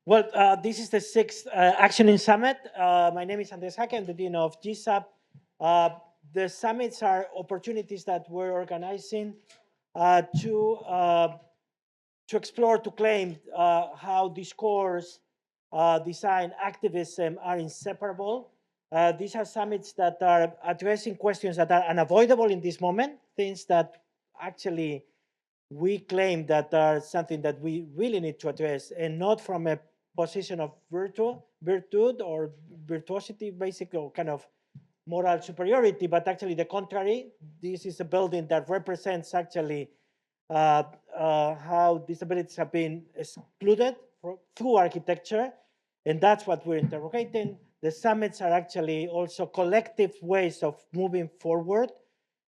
Well, this is the sixth Actioning Summit. My name is Andres Jaque. I'm the Dean of GSAPP. The summits are opportunities that we're organizing to explore, to claim how discourse, design, activism are inseparable. These are summits that are addressing questions that are unavoidable in this moment, things that actually we claim that are something that we really need to address, and not from a position of virtue or virtuosity, basically, or kind of moral superiority, but actually the contrary. This is a building that represents actually how disabilities have been excluded through architecture, and that's what we're interrogating. The summits are actually also collective ways of moving forward,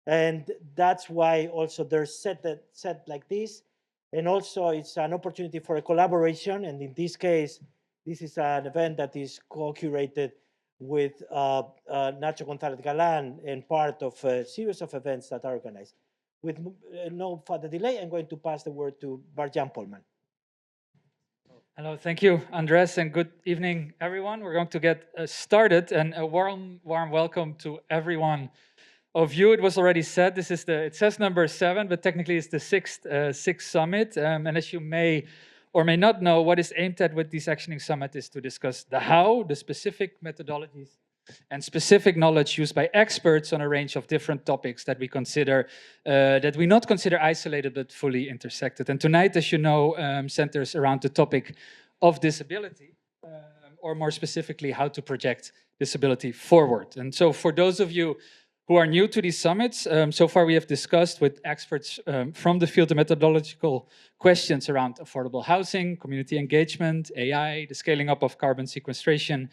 and that's why also they're set like this. And also it's an opportunity for a collaboration, and in this case, this is an event that is co-curated with Nacho González Galán and part of a series of events that are organized. With no further delay, I'm going to pass the word to Barjan Polman. Hello, thank you, Andres, and good evening, everyone. We're going to get started, and a warm welcome to everyone of you. It was already said, it says number 7, but technically it's the sixth summit. And as you may or may not know, what is aimed at with this Actioning Summit is to discuss the how, the specific methodologies, and specific knowledge used by experts on a range of different topics that we consider, that we not consider isolated but fully intersected. And tonight, as you know, centers around the topic of disability, or more specifically, how to project disability forward. And so for those of you who are new to these summits, so far we have discussed with experts from the field of methodological questions around affordable housing, community engagement, AI, the scaling up of carbon sequestration,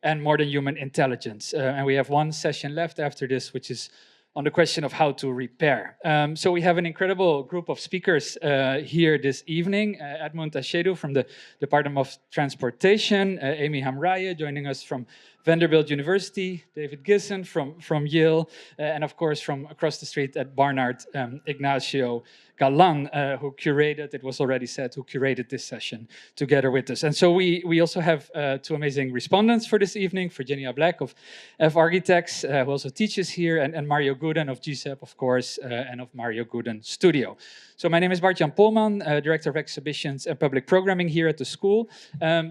and more than human intelligence. And we have one session left after this, which is on the question of how to repair. So we have an incredible group of speakers here this evening. Edmund Asiedu from the Department of Transportation, Aimi Hamraie joining us from Vanderbilt University, David Gissen from Yale, and of course from across the street at Barnard, Ignacio Galán, who curated, it was already said, who curated this session together with us. And so we also have two amazing respondents for this evening, Virginia Black of F Architects, who also teaches here, and Mario Gooden of GSAPP, of course, and of Mario Gooden Studio. So my name is Bartjan Polman, Director of Exhibitions and Public Programming here at the school.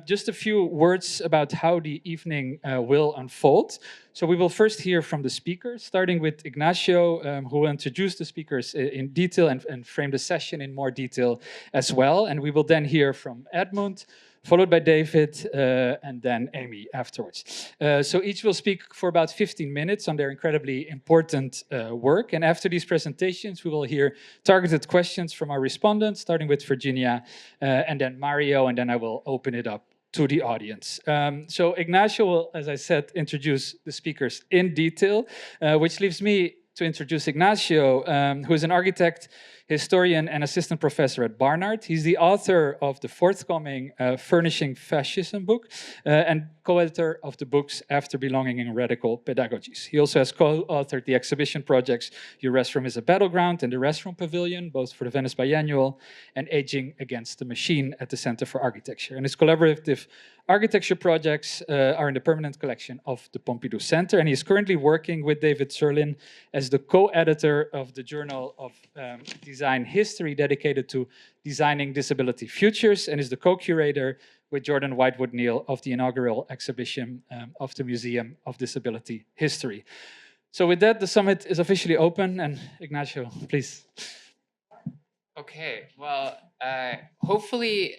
Just a few words about how the evening will unfold. So we will first hear from the speakers, starting with Ignacio, who will introduce the speakers in detail and frame the session in more detail as well. And we will then hear from Edmund, followed by David, and then Amy afterwards. So each will speak for about 15 minutes on their incredibly important work. And after these presentations, we will hear targeted questions from our respondents, starting with Virginia, and then Mario, and then I will open it up to the audience. So Ignacio will, as I said, introduce the speakers in detail, which leaves me to introduce Ignacio, who is an architect, historian, and assistant professor at Barnard. He's the author of the forthcoming Furnishing Fascism book and co-editor of the books After Belonging and Radical Pedagogies. He also has co-authored the exhibition projects Your Restroom is a Battleground and the Restroom Pavilion, both for the Venice Biennial, and Aging Against the Machine at the Center for Architecture. And his collaborative architecture projects are in the permanent collection of the Pompidou Center, and he is currently working with David Serlin as the co-editor of the Journal of Design History dedicated to designing disability futures, and is the co-curator with Jordan Whitewood-Neal of the inaugural exhibition of the Museum of Disability History. So with that, the summit is officially open, and Ignacio, please. Okay, well, hopefully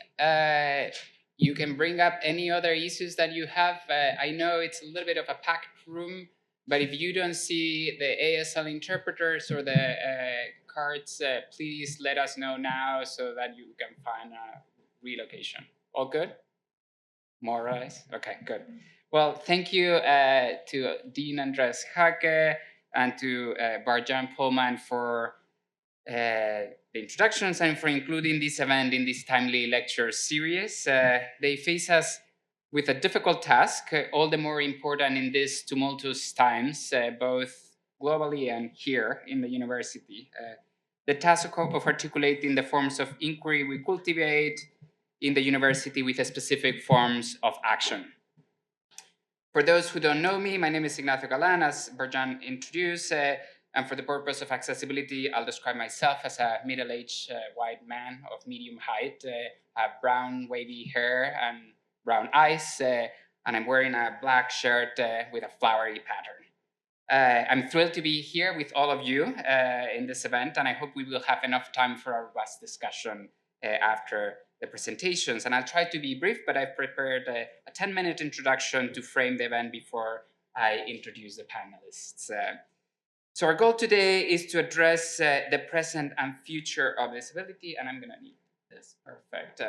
you can bring up any other issues that you have. I know it's a little bit of a packed room, but if you don't see the ASL interpreters or the cards, please let us know now so that you can find a relocation. All good? More or less? Okay, good. Well, thank you to Dean Andres Jaque and to Bartjan Polman for the introductions and for including this event in this timely lecture series. They face us with a difficult task, all the more important in these tumultuous times, both globally and here in the university. The task of articulating the forms of inquiry we cultivate in the university with specific forms of action. For those who don't know me, my name is Ignacio Galán, as Berjan introduced, and for the purpose of accessibility, I'll describe myself as a middle-aged white man of medium height. I have brown wavy hair and brown eyes, and I'm wearing a black shirt with a flowery pattern. I'm thrilled to be here with all of you in this event, and I hope we will have enough time for a robust discussion after the presentations. And I'll try to be brief, but I've prepared a 10-minute introduction to frame the event before I introduce the panelists. So our goal today is to address the present and future of disability, and I'm gonna need this, perfect.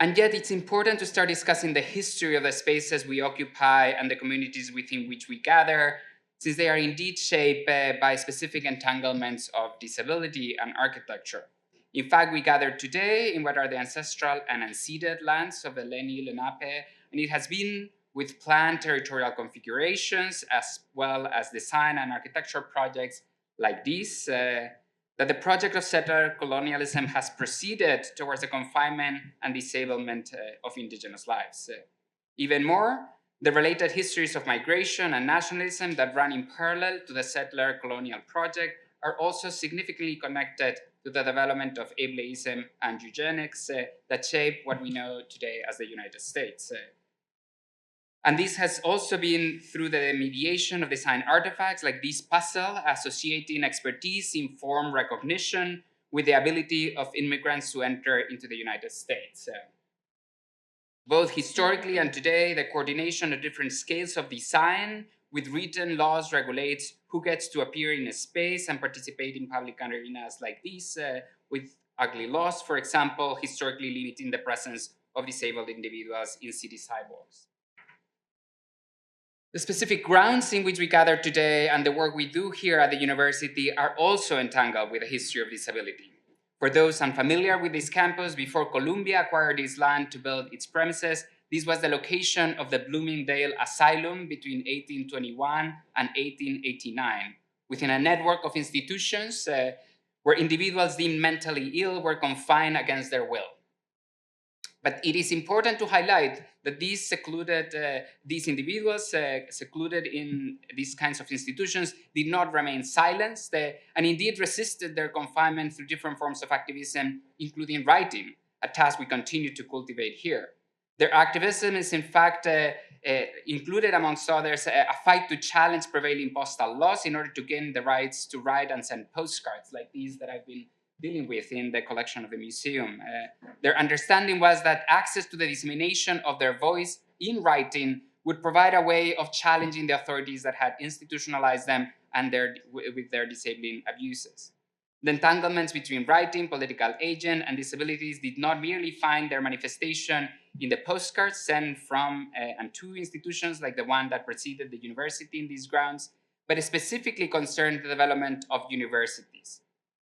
And yet it's important to start discussing the history of the spaces we occupy and the communities within which we gather, since they are indeed shaped by specific entanglements of disability and architecture. In fact, we gather today in what are the ancestral and unceded lands of the Lenni Lenape, and it has been with planned territorial configurations as well as design and architecture projects like these, that the project of settler colonialism has proceeded towards the confinement and disablement of indigenous lives. Even more, the related histories of migration and nationalism that run in parallel to the settler colonial project are also significantly connected to the development of ableism and eugenics that shape what we know today as the United States. And this has also been through the mediation of design artifacts like this puzzle, associating expertise in form recognition with the ability of immigrants to enter into the United States. Both historically and today, the coordination of different scales of design with written laws regulates who gets to appear in a space and participate in public arenas like this, with ugly laws, for example, historically limiting the presence of disabled individuals in city sidewalks. The specific grounds in which we gather today and the work we do here at the university are also entangled with the history of disability. For those unfamiliar with this campus, before Columbia acquired this land to build its premises, this was the location of the Bloomingdale Asylum between 1821 and 1889, within a network of institutions where individuals deemed mentally ill were confined against their will. But it is important to highlight that these individuals secluded in these kinds of institutions did not remain silenced and indeed resisted their confinement through different forms of activism, including writing, a task we continue to cultivate here. Their activism is in fact included, amongst others, a fight to challenge prevailing postal laws in order to gain the rights to write and send postcards like these that I've been dealing with in the collection of the museum. Their understanding was that access to the dissemination of their voice in writing would provide a way of challenging the authorities that had institutionalized them and with their disabling abuses. The entanglements between writing, political agent, and disabilities did not merely find their manifestation in the postcards sent from and to institutions like the one that preceded the university in these grounds, but specifically concerned the development of universities.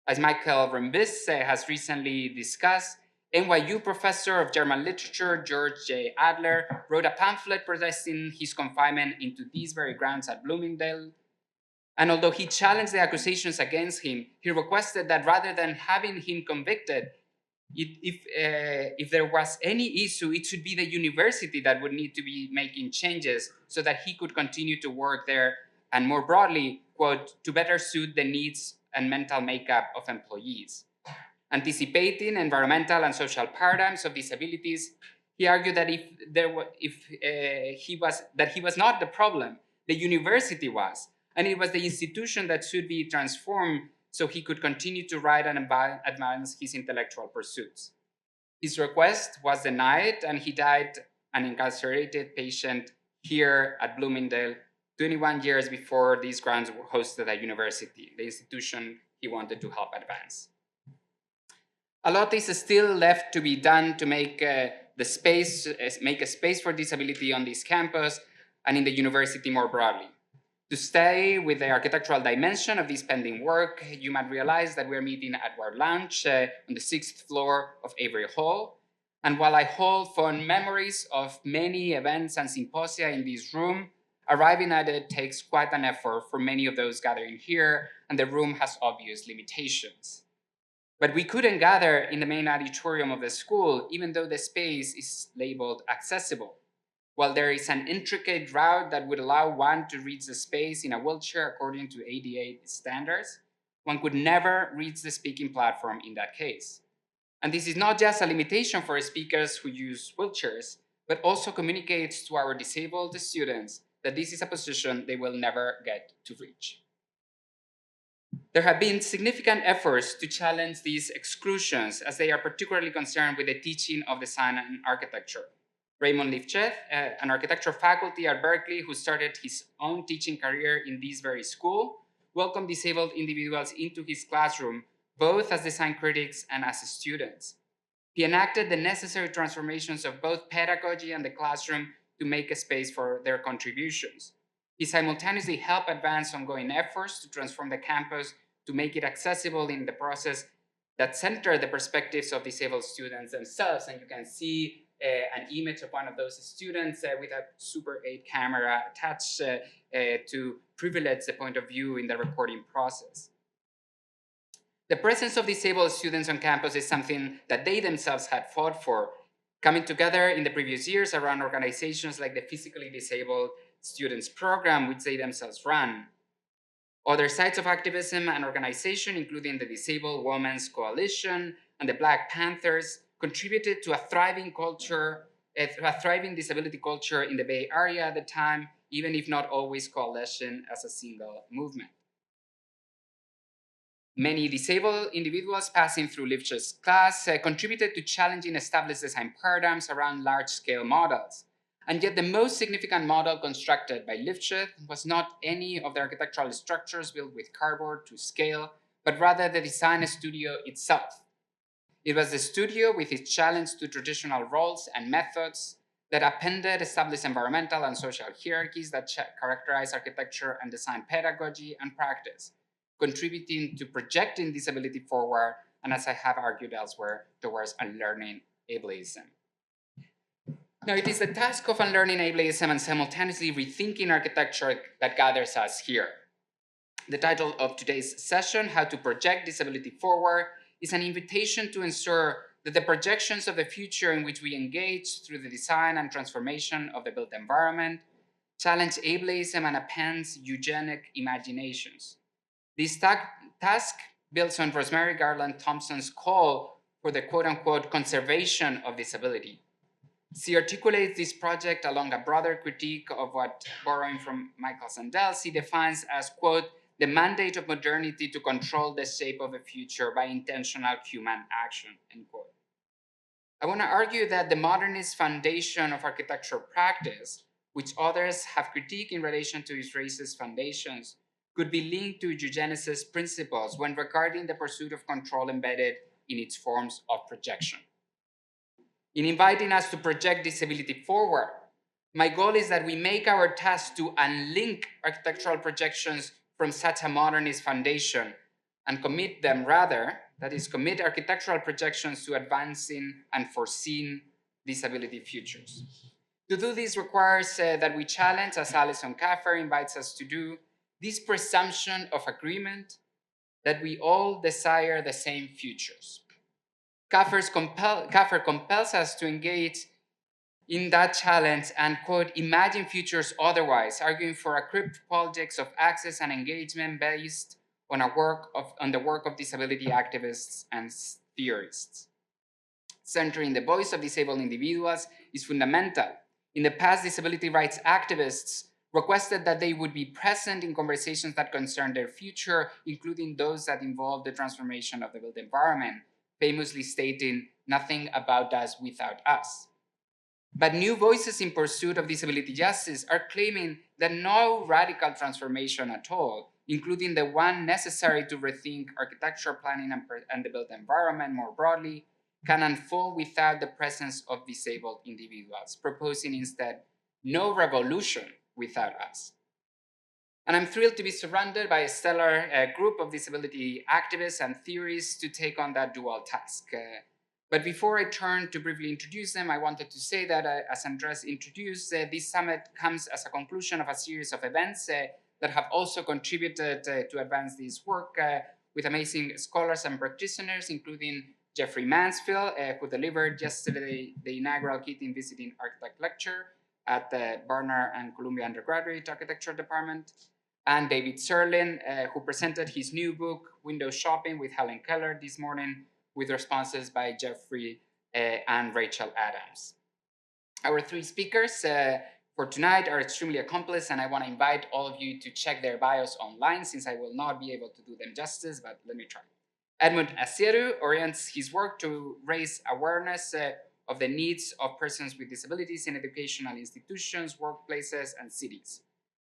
As Michael Rembis has recently discussed, NYU professor of German literature, George J. Adler, wrote a pamphlet protesting his confinement into these very grounds at Bloomingdale. And although he challenged the accusations against him, he requested that rather than having him convicted, if there was any issue, it should be the university that would need to be making changes so that he could continue to work there and more broadly, quote, to better suit the needs and mental makeup of employees. Anticipating environmental and social paradigms of disabilities, he argued that he was not the problem, the university was, and it was the institution that should be transformed so he could continue to write and advance his intellectual pursuits. His request was denied, and he died an incarcerated patient here at Bloomingdale 21 years before these grounds hosted a university, the institution he wanted to help advance. A lot is still left to be done to make a space for disability on this campus and in the university more broadly. To stay with the architectural dimension of this pending work, you might realize that we're meeting at Ware Lounge on the 6th floor of Avery Hall. And while I hold fond memories of many events and symposia in this room, arriving at it takes quite an effort for many of those gathering here, and the room has obvious limitations. But we couldn't gather in the main auditorium of the school, even though the space is labeled accessible. While there is an intricate route that would allow one to reach the space in a wheelchair according to ADA standards, one could never reach the speaking platform in that case. And this is not just a limitation for speakers who use wheelchairs, but also communicates to our disabled students that this is a position they will never get to reach. There have been significant efforts to challenge these exclusions, as they are particularly concerned with the teaching of design and architecture. Raymond Lifcheth, an architecture faculty at Berkeley who started his own teaching career in this very school, welcomed disabled individuals into his classroom, both as design critics and as students. He enacted the necessary transformations of both pedagogy and the classroom to make a space for their contributions. He simultaneously helped advance ongoing efforts to transform the campus to make it accessible in the process that center the perspectives of disabled students themselves. And you can see an image of one of those students with a Super 8 camera attached to privilege the point of view in the recording process. The presence of disabled students on campus is something that they themselves had fought for, coming together in the previous years around organizations like the Physically Disabled Students Program, which they themselves run. Other sites of activism and organization, including the Disabled Women's Coalition and the Black Panthers, contributed to a thriving disability culture in the Bay Area at the time, even if not always coalition as a single movement. Many disabled individuals passing through Lifcheth's class contributed to challenging established design paradigms around large-scale models. And yet the most significant model constructed by Lifcheth was not any of the architectural structures built with cardboard to scale, but rather the design studio itself. It was the studio with its challenge to traditional roles and methods that appended established environmental and social hierarchies that characterize architecture and design pedagogy and practice, contributing to projecting disability forward, and as I have argued elsewhere, towards unlearning ableism. Now, it is the task of unlearning ableism and simultaneously rethinking architecture that gathers us here. The title of today's session, How to Project Disability Forward, is an invitation to ensure that the projections of the future in which we engage through the design and transformation of the built environment challenge ableism and appends eugenic imaginations. This task builds on Rosemary Garland Thompson's call for the quote-unquote conservation of disability. She articulates this project along a broader critique of what, borrowing from Michael Sandel, she defines as, quote, the mandate of modernity to control the shape of the future by intentional human action, end quote. I want to argue that the modernist foundation of architectural practice, which others have critiqued in relation to its racist foundations, could be linked to eugenicist principles when regarding the pursuit of control embedded in its forms of projection. In inviting us to project disability forward, my goal is that we make our task to unlink architectural projections from such a modernist foundation and commit them rather, that is, commit architectural projections to advancing and foreseeing disability futures. To do this requires that we challenge, as Alison Kaffer invites us to do, this presumption of agreement that we all desire the same futures. Kaffer compels us to engage in that challenge and, quote, imagine futures otherwise, arguing for a crypt politics of access and engagement based on the work of disability activists and theorists. Centering the voice of disabled individuals is fundamental. In the past, disability rights activists requested that they would be present in conversations that concern their future, including those that involve the transformation of the built environment, famously stating, nothing about us without us. But new voices in pursuit of disability justice are claiming that no radical transformation at all, including the one necessary to rethink architectural planning and the built environment more broadly, can unfold without the presence of disabled individuals, proposing instead no revolution without us. And I'm thrilled to be surrounded by a stellar group of disability activists and theorists to take on that dual task. But before I turn to briefly introduce them, I wanted to say that, as Andres introduced, this summit comes as a conclusion of a series of events that have also contributed to advance this work, with amazing scholars and practitioners, including Jeffrey Mansfield, who delivered yesterday the inaugural Keating Visiting Architect lecture at the Barnard and Columbia Undergraduate Architecture Department, and David Serlin, who presented his new book, Window Shopping, with Helen Keller this morning, with responses by Jeffrey and Rachel Adams. Our three speakers for tonight are extremely accomplished, and I want to invite all of you to check their bios online, since I will not be able to do them justice, but let me try. Edmund Asiedu orients his work to raise awareness of the needs of persons with disabilities in educational institutions, workplaces, and cities.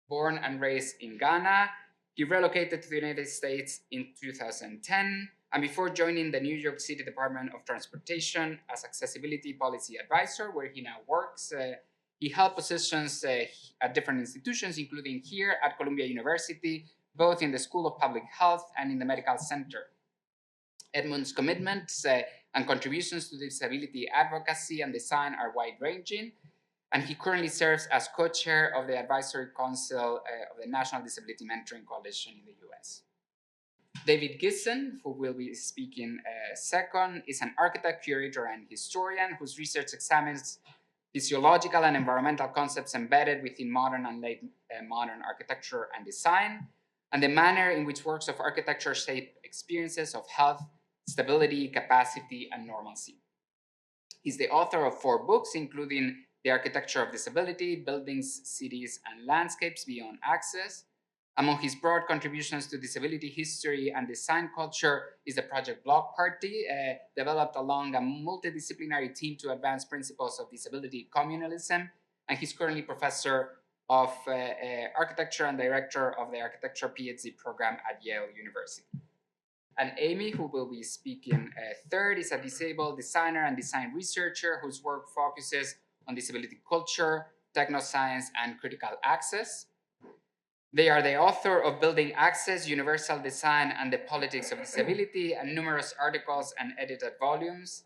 Born and raised in Ghana, he relocated to the United States in 2010, and before joining the New York City Department of Transportation as Accessibility Policy Advisor, where he now works, he held positions at different institutions, including here at Columbia University, both in the School of Public Health and in the Medical Center. Edmund's commitments and contributions to disability advocacy and design are wide-ranging, and he currently serves as co-chair of the Advisory Council of the National Disability Mentoring Coalition in the US. David Gissen, who will be speaking second, is an architect, curator, and historian whose research examines physiological and environmental concepts embedded within modern and late modern architecture and design, and the manner in which works of architecture shape experiences of health, stability, capacity, and normalcy. He's the author of 4 books, including The Architecture of Disability, Buildings, Cities, and Landscapes Beyond Access. Among his broad contributions to disability history and design culture is the Project Block Party, developed along a multidisciplinary team to advance principles of disability communalism, and he's currently professor of architecture and director of the architecture PhD program at Yale University. And Amy, who will be speaking third, is a disabled designer and design researcher whose work focuses on disability culture, technoscience, and critical access. They are the author of Building Access, Universal Design, and the Politics of Disability, and numerous articles and edited volumes.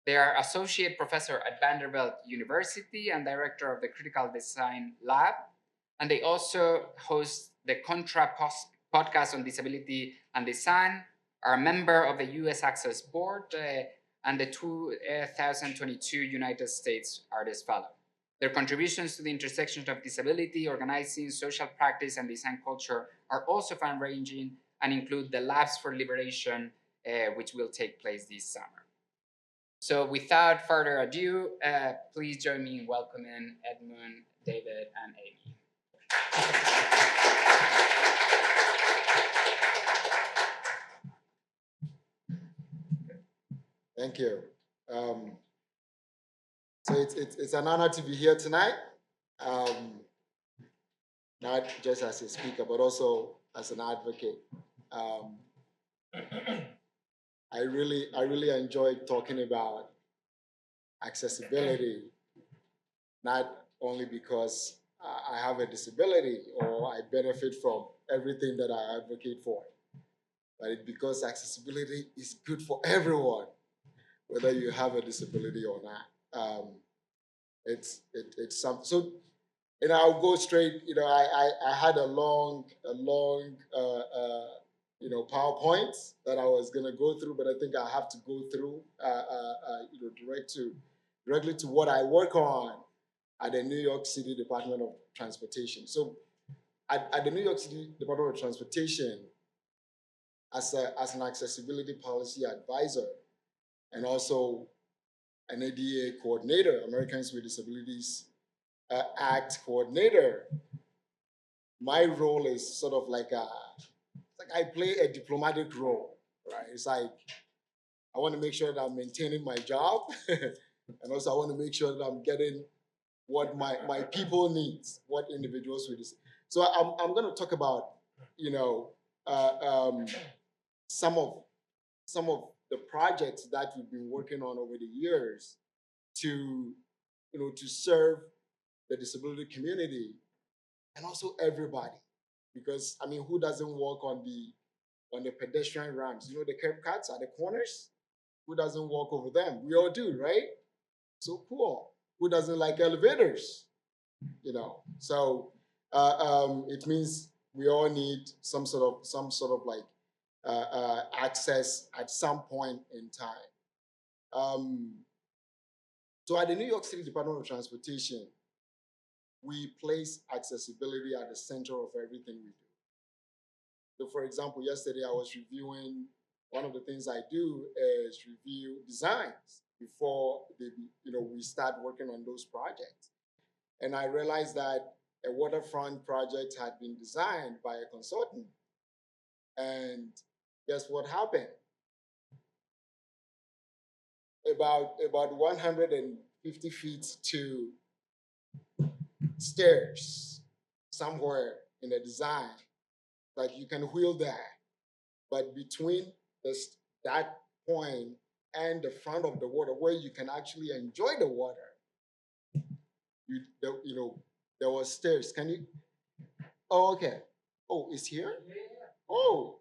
They are associate professor at Vanderbilt University and director of the Critical Design Lab. And they also host the Contra podcast on disability and design, are a member of the US Access Board, and the 2022 United States Artist Fellow. Their contributions to the intersection of disability, organizing, social practice, and design culture are also far-ranging and include the Labs for Liberation, which will take place this summer. So without further ado, please join me in welcoming Edmund, David, and Amy. Thank you. So it's an honor to be here tonight, not just as a speaker, but also as an advocate. I really enjoy talking about accessibility, not only because I have a disability or I benefit from everything that I advocate for, but it's because accessibility is good for everyone, whether you have a disability or not. It's something. So, I'll go straight. I had a long PowerPoint that I was gonna go through, but I think I have to go through, directly to what I work on at the New York City Department of Transportation. So, at the New York City Department of Transportation, as an accessibility policy advisor, and also an ADA coordinator, Americans with Disabilities Act coordinator, my role is sort of like I play a diplomatic role, right? It's like I want to make sure that I'm maintaining my job, and also I want to make sure that I'm getting what my people need, what individuals with this. So I'm going to talk about some of the projects that we've been working on over the years to serve the disability community and also everybody, because who doesn't walk on the pedestrian ramps? The curb cuts at the corners. Who doesn't walk over them? We all do, right? So cool. Who doesn't like elevators? So it means we all need some sort of like access at some point in time. So at the New York City Department of Transportation, we place accessibility at the center of everything we do. So for example, yesterday I was reviewing, one of the things I do is review designs before we start working on those projects. And I realized that a waterfront project had been designed by a consultant. And guess what happened? About 150 feet to stairs somewhere in the design, like you can wheel there, but between that point and the front of the water where you can actually enjoy the water, there was stairs. Can you? Oh, okay. Oh, it's here? Oh,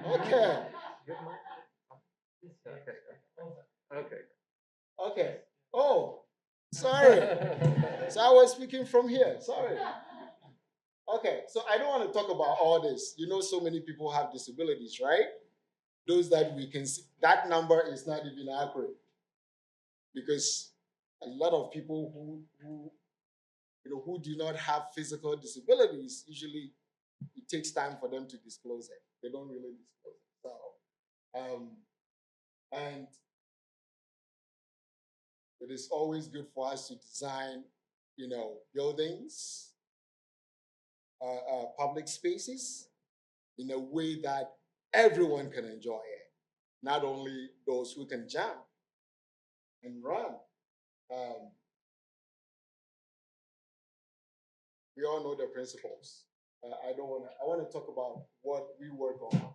okay. Okay. Oh, sorry. So I was speaking from here. Sorry. Okay, so I don't want to talk about all this. So many people have disabilities, right? Those that we can see, that number is not even accurate, because a lot of people who do not have physical disabilities, usually it takes time for them to disclose it. They don't really disclose it. So, and it is always good for us to design, buildings, public spaces in a way that everyone can enjoy it, not only those who can jump and run. We all know the principles. I want to talk about what we work on.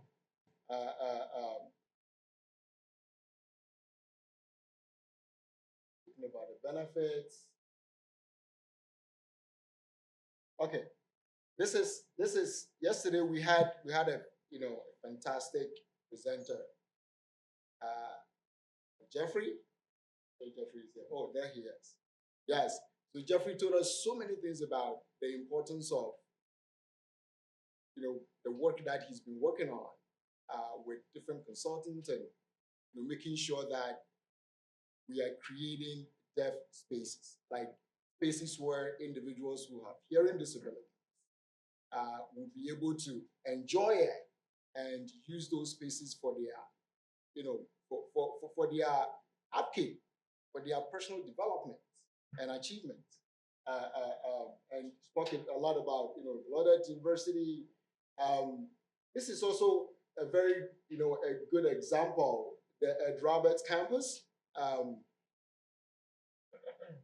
Talking about the benefits. Okay, this is yesterday we had a fantastic presenter, Jeffrey. Jeffrey is there. Oh, there he is. Yes. So Jeffrey told us so many things about the importance of the work that he's been working on with different consultants, and making sure that we are creating deaf spaces, like spaces where individuals who have hearing disabilities will be able to enjoy it and use those spaces for their, for their upkeep, for their personal development and achievements. And spoken a lot about, Laureate University. This is also a very, a good example, the Ed Roberts campus.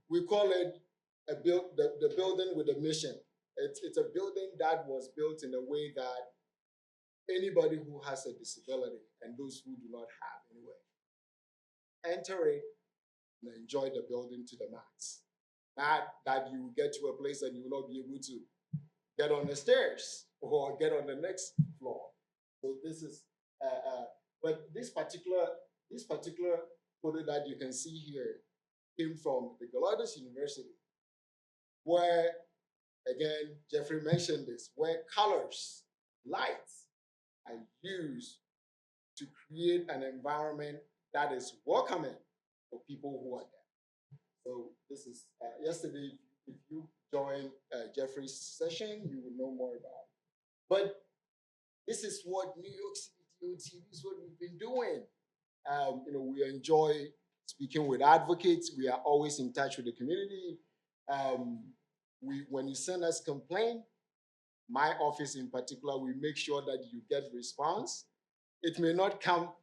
We call it the building with a mission. It's a building that was built in a way that anybody who has a disability and those who do not have anyway, enter it and enjoy the building to the max. Not that you get to a place and you will not be able to get on the stairs or get on the next floor. So this is, but this particular photo that you can see here came from the Galán University, where, again, Jeffrey mentioned this, where colors, lights are used to create an environment that is welcoming for people who are there. So this is yesterday. If you join Jeffrey's session, you will know more about it. But this is what New York City DOT, this is what we've been doing. We enjoy speaking with advocates. We are always in touch with the community. When you send us complaint, my office in particular, we make sure that you get response. It may not come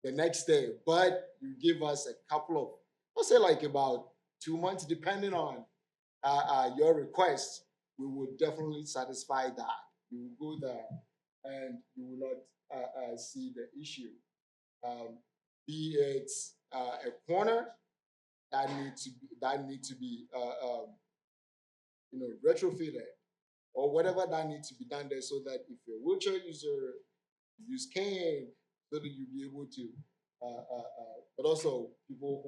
the next day, but you give us a couple of, I'll say like about 2 months, depending on your request. We will definitely satisfy that. You will go there and you will not see the issue. Be it a corner that need to be retrofitted, or whatever that needs to be done there, so that if you're a wheelchair user, use cane, so that you'll be able to. But also people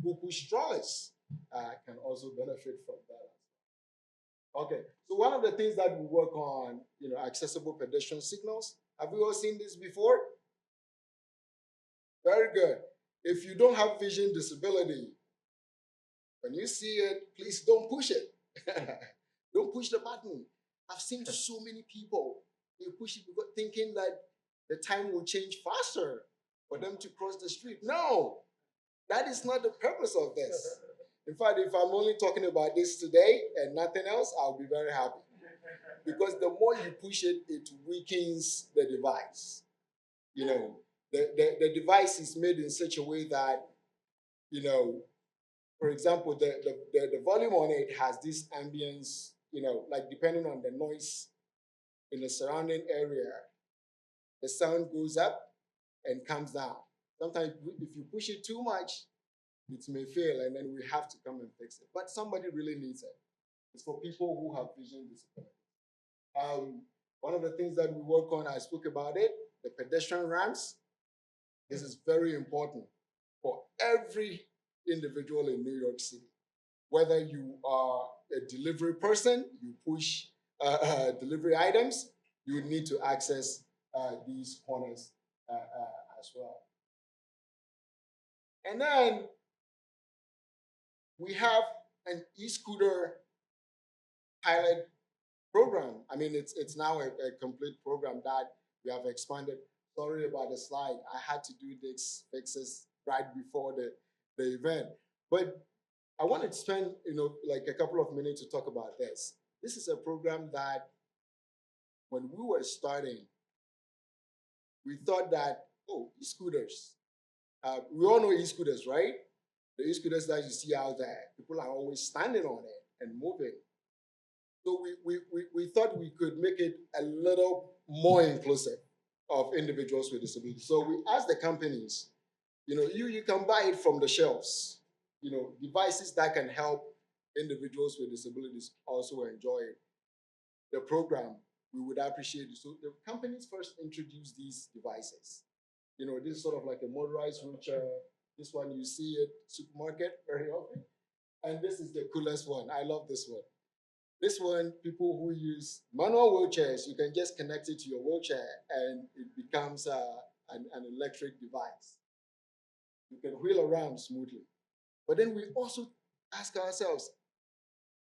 who push strollers can also benefit from that. Okay, so one of the things that we work on, accessible pedestrian signals. Have you all seen this before? Very good. If you don't have vision disability, when you see it, please don't push it. Don't push the button. I've seen so many people, they push it thinking that the time will change faster for them to cross the street. No, that is not the purpose of this. In fact, if I'm only talking about this today and nothing else, I'll be very happy. Because the more you push it, it weakens the device. You know, the device is made in such a way that, you know, for example, the volume on it has this ambience, you know, like depending on the noise in the surrounding area, the sound goes up and comes down. Sometimes if you push it too much, it may fail and then we have to come and fix it. But somebody really needs it. It's for people who have vision disability. One of the things that we work on, I spoke about it, the pedestrian ramps. This is very important for every individual in New York City. Whether you are a delivery person, you push delivery items, you need to access these corners as well. And then we have an e-scooter pilot program. I mean, it's now a complete program that we have expanded. Sorry about the slide. I had to do these fixes right before the event. But I wanted to spend, you know, like a couple of minutes to talk about this. This is a program that when we were starting, we thought that, oh, e-scooters. We all know e-scooters, right? The e-scooters that you see out there, people are always standing on it and moving. So we thought we could make it a little more inclusive of individuals with disabilities. So we asked the companies, you know, you can buy it from the shelves, you know, devices that can help individuals with disabilities also enjoy the program. We would appreciate it. So the companies first introduced these devices. You know, this is sort of like a motorized wheelchair. This one you see at supermarket very often. And this is the coolest one. I love this one. This one, people who use manual wheelchairs, you can just connect it to your wheelchair and it becomes an electric device. You can wheel around smoothly. But then we also ask ourselves,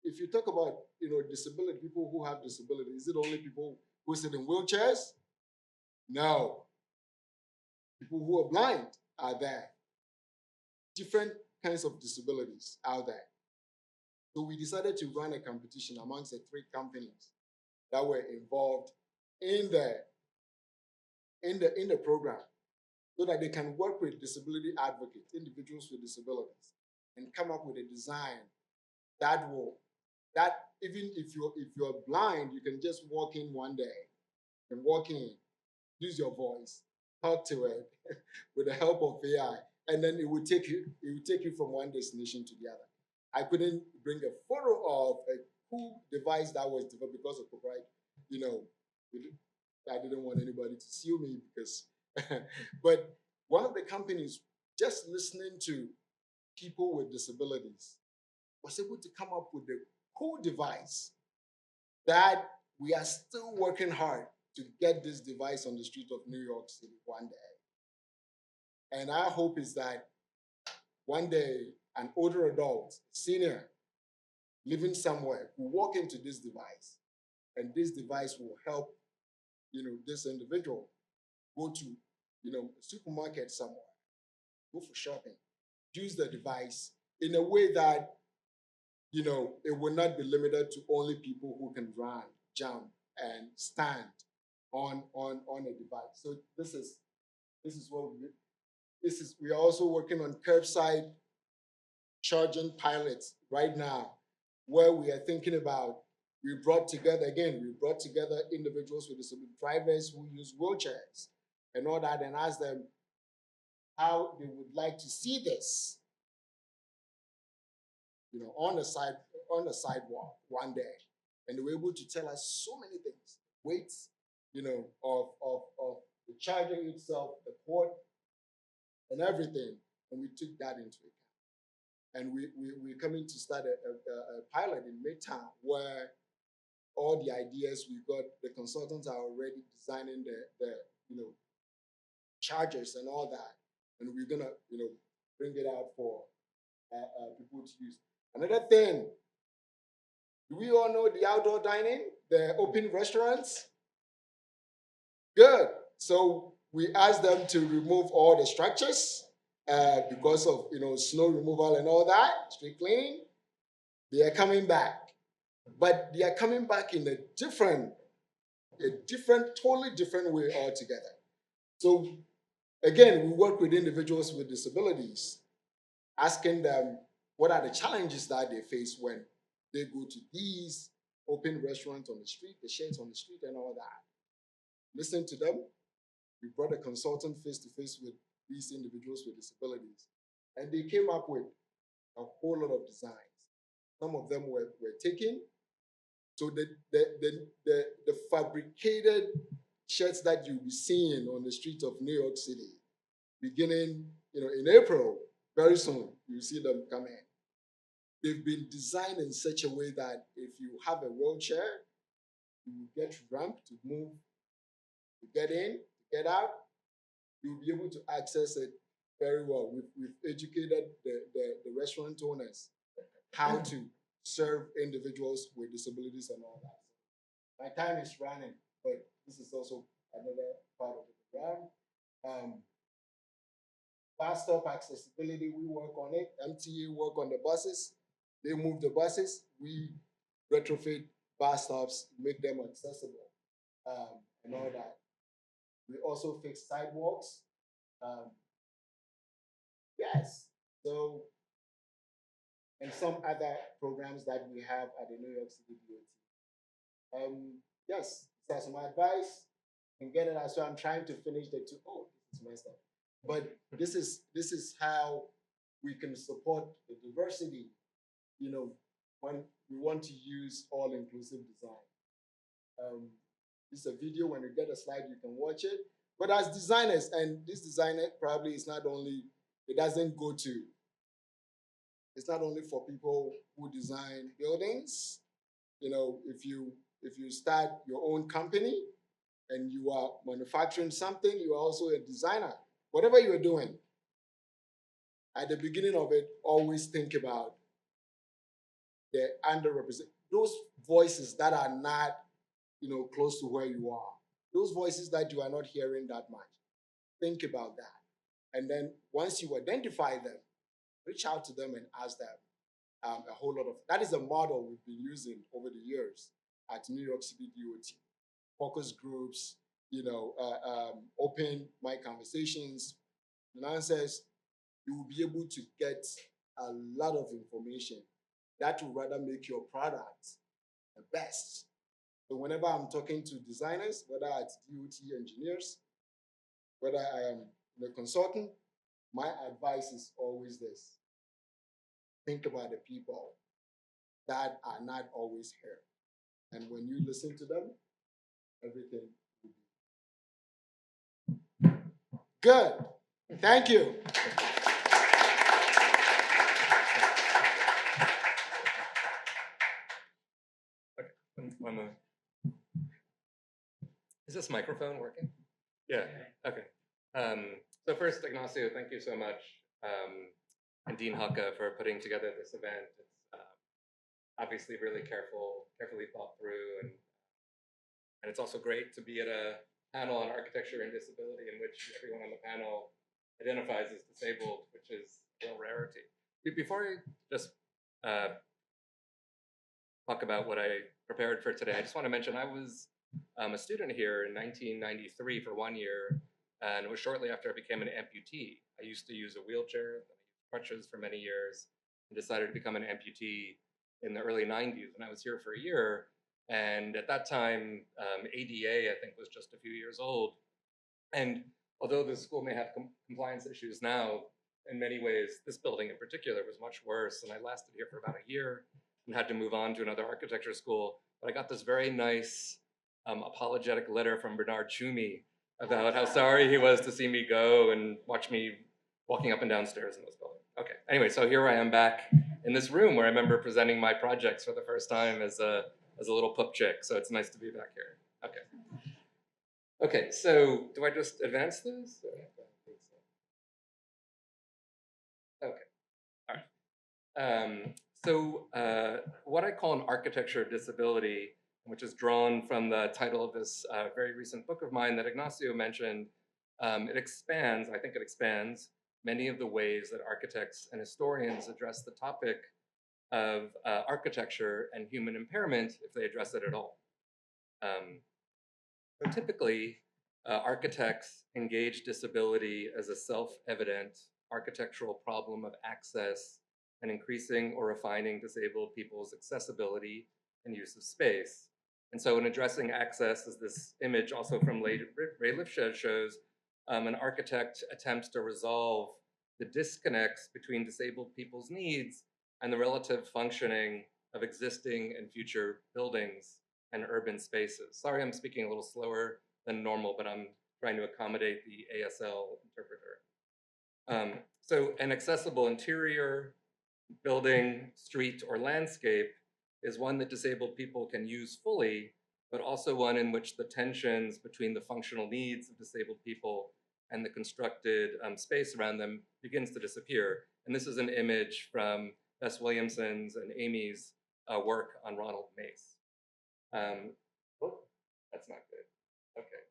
if you talk about, you know, disability, people who have disability, is it only people who sit in wheelchairs? No. People who are blind are there. Different kinds of disabilities out there. So we decided to run a competition amongst the 3 companies that were involved in the program, so that they can work with disability advocates, individuals with disabilities, and come up with a design that even if you're blind, you can just walk in one day and walk in, use your voice, talk to it with the help of AI, and then it will take you from one destination to the other. I couldn't bring a photo of a cool device that was developed because of copyright. You know, I didn't want anybody to sue me because, but one of the companies, just listening to people with disabilities, was able to come up with a cool device that we are still working hard to get this device on the street of New York City one day. And our hope is that one day an older adult, senior, living somewhere, will walk into this device, and this device will help, you know, this individual go to, you know, a supermarket somewhere, go for shopping, use the device in a way that, you know, it will not be limited to only people who can run, jump, and stand on a device. So this is what we are also working on curbside charging pilots right now, where we are thinking about, we brought together individuals with disability, drivers who use wheelchairs and all that, and asked them how they would like to see this, you know, on the sidewalk one day. And they were able to tell us so many things, weights, you know, of the charger itself, the port, and everything. And we took that into account. And we're coming to start a pilot in Midtown where all the ideas. We've got the consultants are already designing the chargers and all that, and we're gonna bring it out for people to use. Another thing, do we all know the outdoor dining, the open restaurants? Good. So we asked them to remove all the structures because of snow removal and all that, street cleaning. They are coming back, but they are coming back in a totally different way altogether. So again, we work with individuals with disabilities, asking them what are the challenges that they face when they go to these open restaurants on the street, the sheds on the street and all that. Listen to them. We brought a consultant face to face with these individuals with disabilities, and they came up with a whole lot of designs. Some of them were taken. So the fabricated shirts that you'll be seeing on the streets of New York City, beginning in April, very soon, you'll see them come in. They've been designed in such a way that if you have a wheelchair, you will get ramped to move, to get in, to get out. You'll be able to access it very well. We've educated the restaurant owners how to serve individuals with disabilities and all that. My time is running, but this is also another part of the program. Bus stop accessibility, we work on it. MTA work on the buses. They move the buses. We retrofit bus stops, make them accessible, and all that. We also fix sidewalks. Yes, so, and some other programs that we have at the New York City DOT. Yes, that's my advice. And get it out. So I'm trying to finish the two. Oh, this is messed up. But this is how we can support the diversity, when we want to use all-inclusive design. This is a video. When you get a slide, you can watch it. But as designers, and this designer probably is not only, it's not only for people who design buildings. If you start your own company and you are manufacturing something, you are also a designer. Whatever you're doing, at the beginning of it, always think about the underrepresented, those voices that are not, close to where you are. Those voices that you are not hearing that much. Think about that. And then once you identify them, reach out to them and ask them a whole lot of, that is a model we've been using over the years at New York City DOT. Focus groups, open mic conversations, and answers. You will be able to get a lot of information that will rather make your product the best. So whenever I'm talking to designers, whether it's DOT engineers, whether I am a consultant, my advice is always this. Think about the people that are not always here. And when you listen to them, everything will be good. Thank you. Is this microphone working? Yeah, okay. So first, Ignacio, thank you so much, and Dean Hucka for putting together this event. It's obviously really carefully thought through, and it's also great to be at a panel on architecture and disability in which everyone on the panel identifies as disabled, which is a real rarity. Before I just talk about what I prepared for today, I just want to mention I was a student here in 1993 for 1 year, and it was shortly after I became an amputee. I used to use a wheelchair, crutches for many years, and decided to become an amputee in the early 90s. And I was here for a year, and at that time, ADA, I think, was just a few years old. And although the school may have compliance issues now, in many ways, this building in particular was much worse. And I lasted here for about a year and had to move on to another architecture school. But I got this very nice apologetic letter from Bernard Tschumi about how sorry he was to see me go and watch me walking up and down stairs in this building. Okay, anyway, so here I am back in this room where I remember presenting my projects for the first time as a as a little pup chick, so it's nice to be back here. Okay. Okay, so do I just advance this? Okay, all right. What I call an architecture of disability, which is drawn from the title of this very recent book of mine that Ignacio mentioned, it expands, I think it expands, many of the ways that architects and historians address the topic of architecture and human impairment, if they address it at all. So typically, architects engage disability as a self-evident architectural problem of access and increasing or refining disabled people's accessibility and use of space. And so in addressing access, as this image also from Ray Lifshed shows, an architect attempts to resolve the disconnects between disabled people's needs and the relative functioning of existing and future buildings and urban spaces. Sorry, I'm speaking a little slower than normal, but I'm trying to accommodate the ASL interpreter. So an accessible interior, building, street, or landscape is one that disabled people can use fully, but also one in which the tensions between the functional needs of disabled people and the constructed space around them begins to disappear. And this is an image from Bess Williamson's and Amy's work on Ronald Mace. Oh, that's not good. Okay.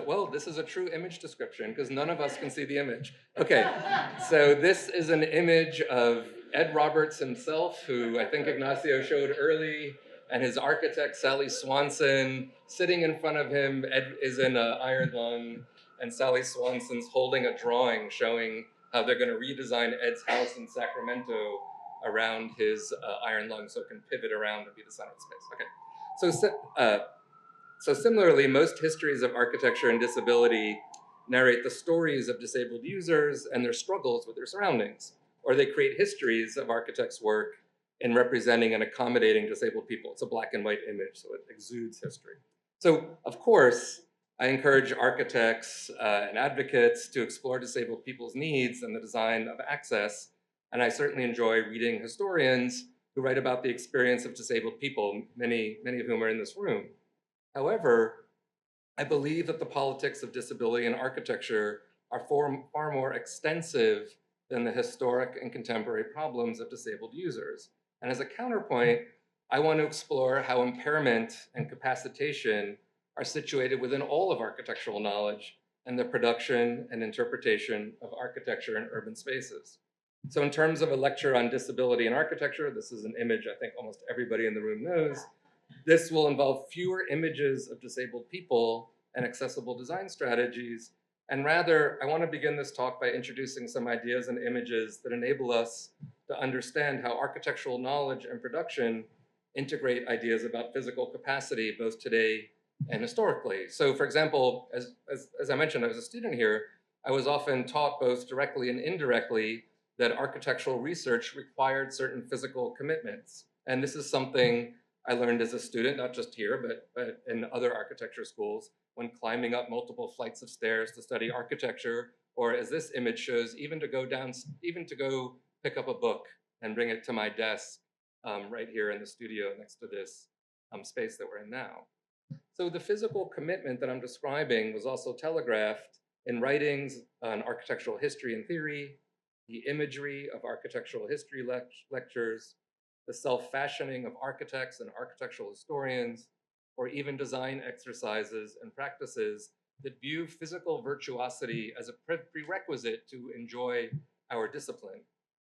Well, this is a true image description because none of us can see the image. Okay, so this is an image of Ed Roberts himself, who I think Ignacio showed early, and his architect, Sally Swanson, sitting in front of him. Ed is in an iron lung, and Sally Swanson's holding a drawing showing how they're going to redesign Ed's house in Sacramento around his iron lung so it can pivot around and be the center of space. Okay, so similarly, most histories of architecture and disability narrate the stories of disabled users and their struggles with their surroundings, or they create histories of architects' work in representing and accommodating disabled people. It's a black and white image, so it exudes history. So, of course, I encourage architects and advocates to explore disabled people's needs and the design of access, and I certainly enjoy reading historians who write about the experience of disabled people, many of whom are in this room. However, I believe that the politics of disability in architecture are far more extensive than the historic and contemporary problems of disabled users. And as a counterpoint, I want to explore how impairment and capacitation are situated within all of architectural knowledge and the production and interpretation of architecture in urban spaces. So in terms of a lecture on disability in architecture, this is an image I think almost everybody in the room knows. This will involve fewer images of disabled people and accessible design strategies. And rather, I want to begin this talk by introducing some ideas and images that enable us to understand how architectural knowledge and production integrate ideas about physical capacity, both today and historically. So for example, as I mentioned, I was a student here, I was often taught both directly and indirectly that architectural research required certain physical commitments. And this is something I learned as a student, not just here, but in other architecture schools, when climbing up multiple flights of stairs to study architecture, or as this image shows, even to go pick up a book and bring it to my desk right here in the studio next to this space that we're in now. So the physical commitment that I'm describing was also telegraphed in writings on architectural history and theory, the imagery of architectural history lectures, the self-fashioning of architects and architectural historians, or even design exercises and practices that view physical virtuosity as a prerequisite to enjoy our discipline.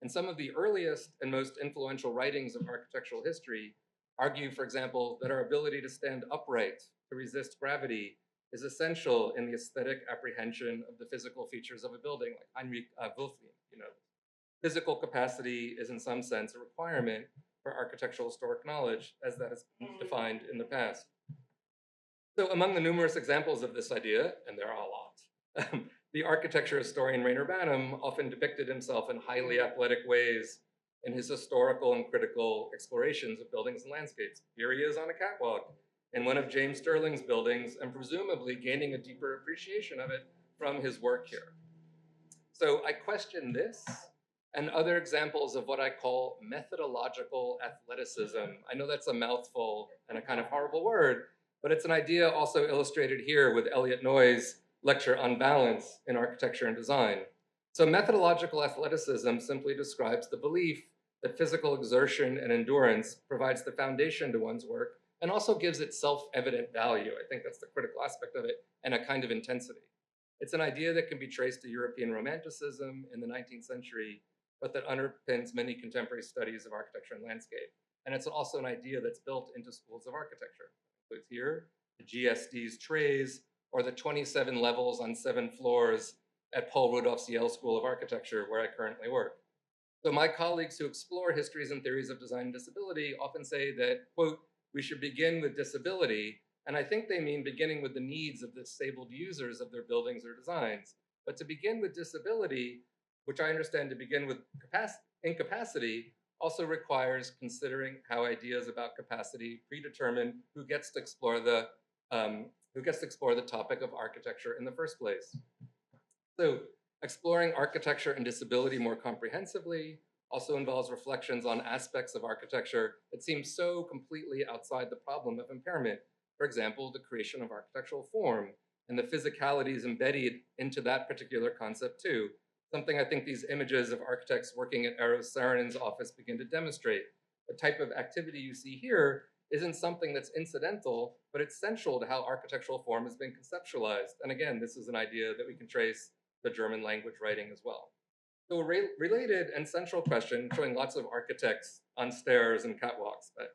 And some of the earliest and most influential writings of architectural history argue, for example, that our ability to stand upright, to resist gravity, is essential in the aesthetic apprehension of the physical features of a building, like Heinrich Wülfing, Physical capacity is in some sense a requirement for architectural historic knowledge as that has been defined in the past. So among the numerous examples of this idea, and there are a lot, the architecture historian Rainer Banham often depicted himself in highly athletic ways in his historical and critical explorations of buildings and landscapes. Here he is on a catwalk in one of James Stirling's buildings and presumably gaining a deeper appreciation of it from his work here. So I question this and other examples of what I call methodological athleticism. I know that's a mouthful and a kind of horrible word, but it's an idea also illustrated here with Elliot Noy's lecture on balance in architecture and design. So methodological athleticism simply describes the belief that physical exertion and endurance provides the foundation to one's work and also gives it self-evident value. I think that's the critical aspect of it, and a kind of intensity. It's an idea that can be traced to European Romanticism in the 19th century, but that underpins many contemporary studies of architecture and landscape. And it's also an idea that's built into schools of architecture. It includes here the GSD's trays, or the 27 levels on 7 floors at Paul Rudolph's Yale School of Architecture, where I currently work. So my colleagues who explore histories and theories of design and disability often say that, quote, we should begin with disability, and I think they mean beginning with the needs of the disabled users of their buildings or designs. But to begin with disability, which I understand to begin with incapacity, also requires considering how ideas about capacity predetermine who gets to explore the topic of architecture in the first place. So exploring architecture and disability more comprehensively also involves reflections on aspects of architecture that seem so completely outside the problem of impairment. For example, the creation of architectural form and the physicalities embedded into that particular concept too, something I think these images of architects working at Eros Saarinen's office begin to demonstrate. The type of activity you see here isn't something that's incidental, but it's central to how architectural form has been conceptualized. And again, this is an idea that we can trace the German language writing as well. So a related and central question, showing lots of architects on stairs and catwalks, but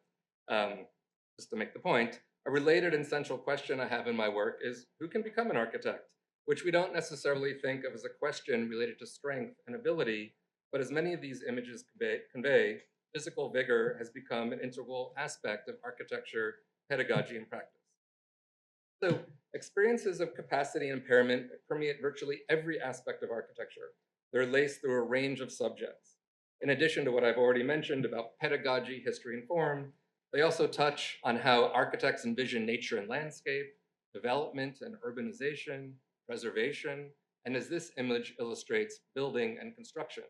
just to make the point, a related and central question I have in my work is who can become an architect, which we don't necessarily think of as a question related to strength and ability, but as many of these images convey, physical vigor has become an integral aspect of architecture, pedagogy, and practice. So experiences of capacity and impairment permeate virtually every aspect of architecture. They're laced through a range of subjects. In addition to what I've already mentioned about pedagogy, history, and form, they also touch on how architects envision nature and landscape, development and urbanization, preservation, and as this image illustrates, building and construction.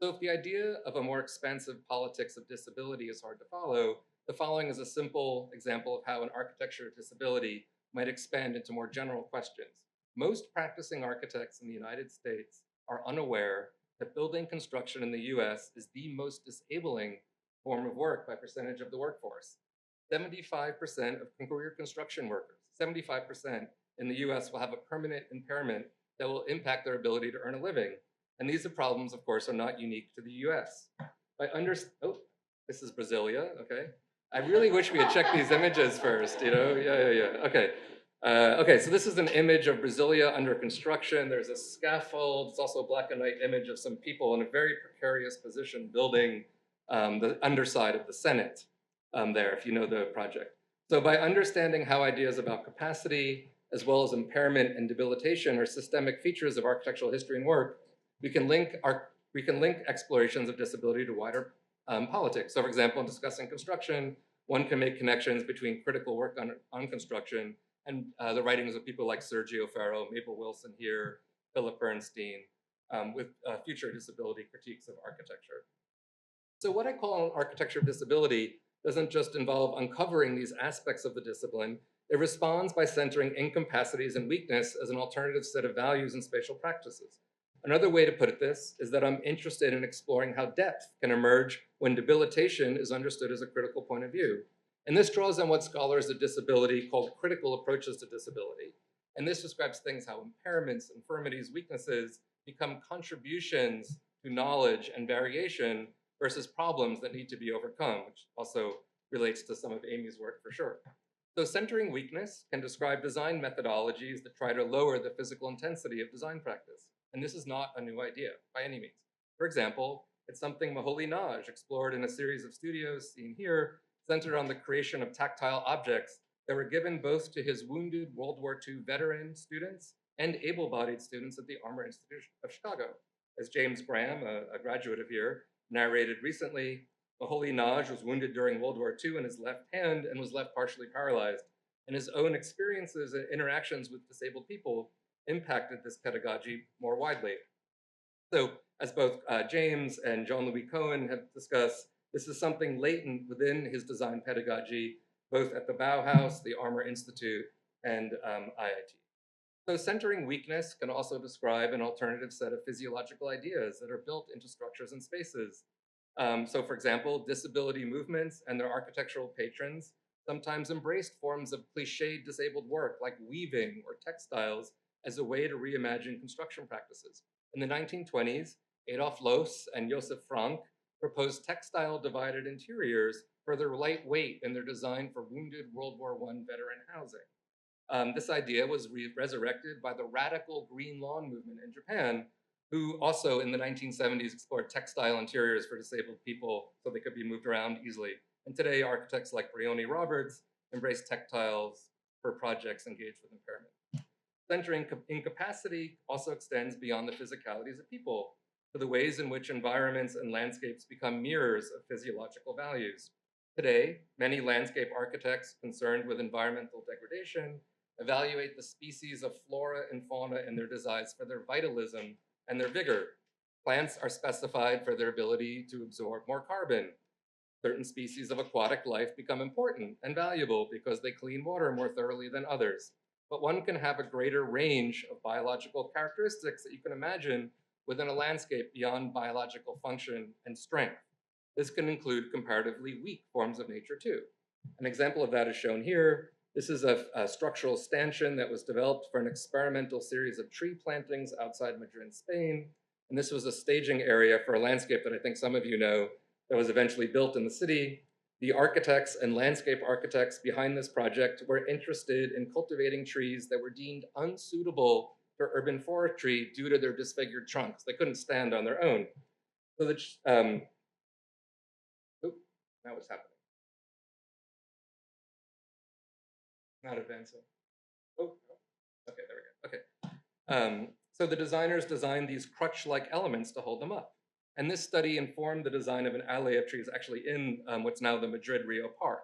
So if the idea of a more expansive politics of disability is hard to follow, the following is a simple example of how an architecture of disability might expand into more general questions. Most practicing architects in the United States are unaware that building construction in the US is the most disabling form of work by percentage of the workforce. 75% of career construction workers, 75% in the US will have a permanent impairment that will impact their ability to earn a living. And these problems, of course, are not unique to the US. This is Brasilia, okay. I really wish we had checked these images first, you know, yeah, okay. Okay, so this is an image of Brasilia under construction. There's a scaffold. It's also a black and white image of some people in a very precarious position building the underside of the Senate there, if you know the project. So by understanding how ideas about capacity, as well as impairment and debilitation are systemic features of architectural history and work, we can link explorations of disability to wider politics. So for example, in discussing construction, one can make connections between critical work on construction and the writings of people like Sergio Farro, Mabel Wilson here, Philip Bernstein, with future disability critiques of architecture. So what I call an architecture of disability doesn't just involve uncovering these aspects of the discipline, it responds by centering incapacities and weakness as an alternative set of values and spatial practices. Another way to put this is that I'm interested in exploring how depth can emerge when debilitation is understood as a critical point of view. And this draws on what scholars of disability call critical approaches to disability. And this describes things how impairments, infirmities, weaknesses become contributions to knowledge and variation versus problems that need to be overcome, which also relates to some of Amy's work for sure. So centering weakness can describe design methodologies that try to lower the physical intensity of design practice. And this is not a new idea by any means. For example, it's something Moholy-Nagy explored in a series of studios seen here, centered on the creation of tactile objects that were given both to his wounded World War II veteran students and able-bodied students at the Armor Institute of Chicago. As James Graham, a graduate of here, narrated recently, Moholy-Nagy was wounded during World War II in his left hand and was left partially paralyzed. And his own experiences and interactions with disabled people impacted this pedagogy more widely. So As both James and Jean-Louis Cohen have discussed, this is something latent within his design pedagogy, both at the Bauhaus, the Armour Institute, and IIT. So centering weakness can also describe an alternative set of physiological ideas that are built into structures and spaces. So for example, disability movements and their architectural patrons sometimes embraced forms of cliched disabled work like weaving or textiles as a way to reimagine construction practices. In the 1920s, Adolf Loos and Josef Frank proposed textile divided interiors for their lightweight in their design for wounded World War I veteran housing. This idea was resurrected by the radical Green Lawn movement in Japan, who also in the 1970s explored textile interiors for disabled people so they could be moved around easily. And today, architects like Brioni Roberts embrace textiles for projects engaged with impairment. Centering incapacity also extends beyond the physicalities of people to the ways in which environments and landscapes become mirrors of physiological values. Today, many landscape architects concerned with environmental degradation evaluate the species of flora and fauna in their designs for their vitalism and their vigor. Plants are specified for their ability to absorb more carbon. Certain species of aquatic life become important and valuable because they clean water more thoroughly than others. But one can have a greater range of biological characteristics that you can imagine within a landscape beyond biological function and strength. This can include comparatively weak forms of nature too. An example of that is shown here. This is a structural stanchion that was developed for an experimental series of tree plantings outside Madrid, Spain. And this was a staging area for a landscape that I think some of you know that was eventually built in the city. The architects and landscape architects behind this project were interested in cultivating trees that were deemed unsuitable for urban forestry due to their disfigured trunks. They couldn't stand on their own. So that, now what's happening? Not advancing. Oh, okay, there we go. Okay. So the designers designed these crutch-like elements to hold them up. And this study informed the design of an alley of trees actually in what's now the Madrid Rio Park.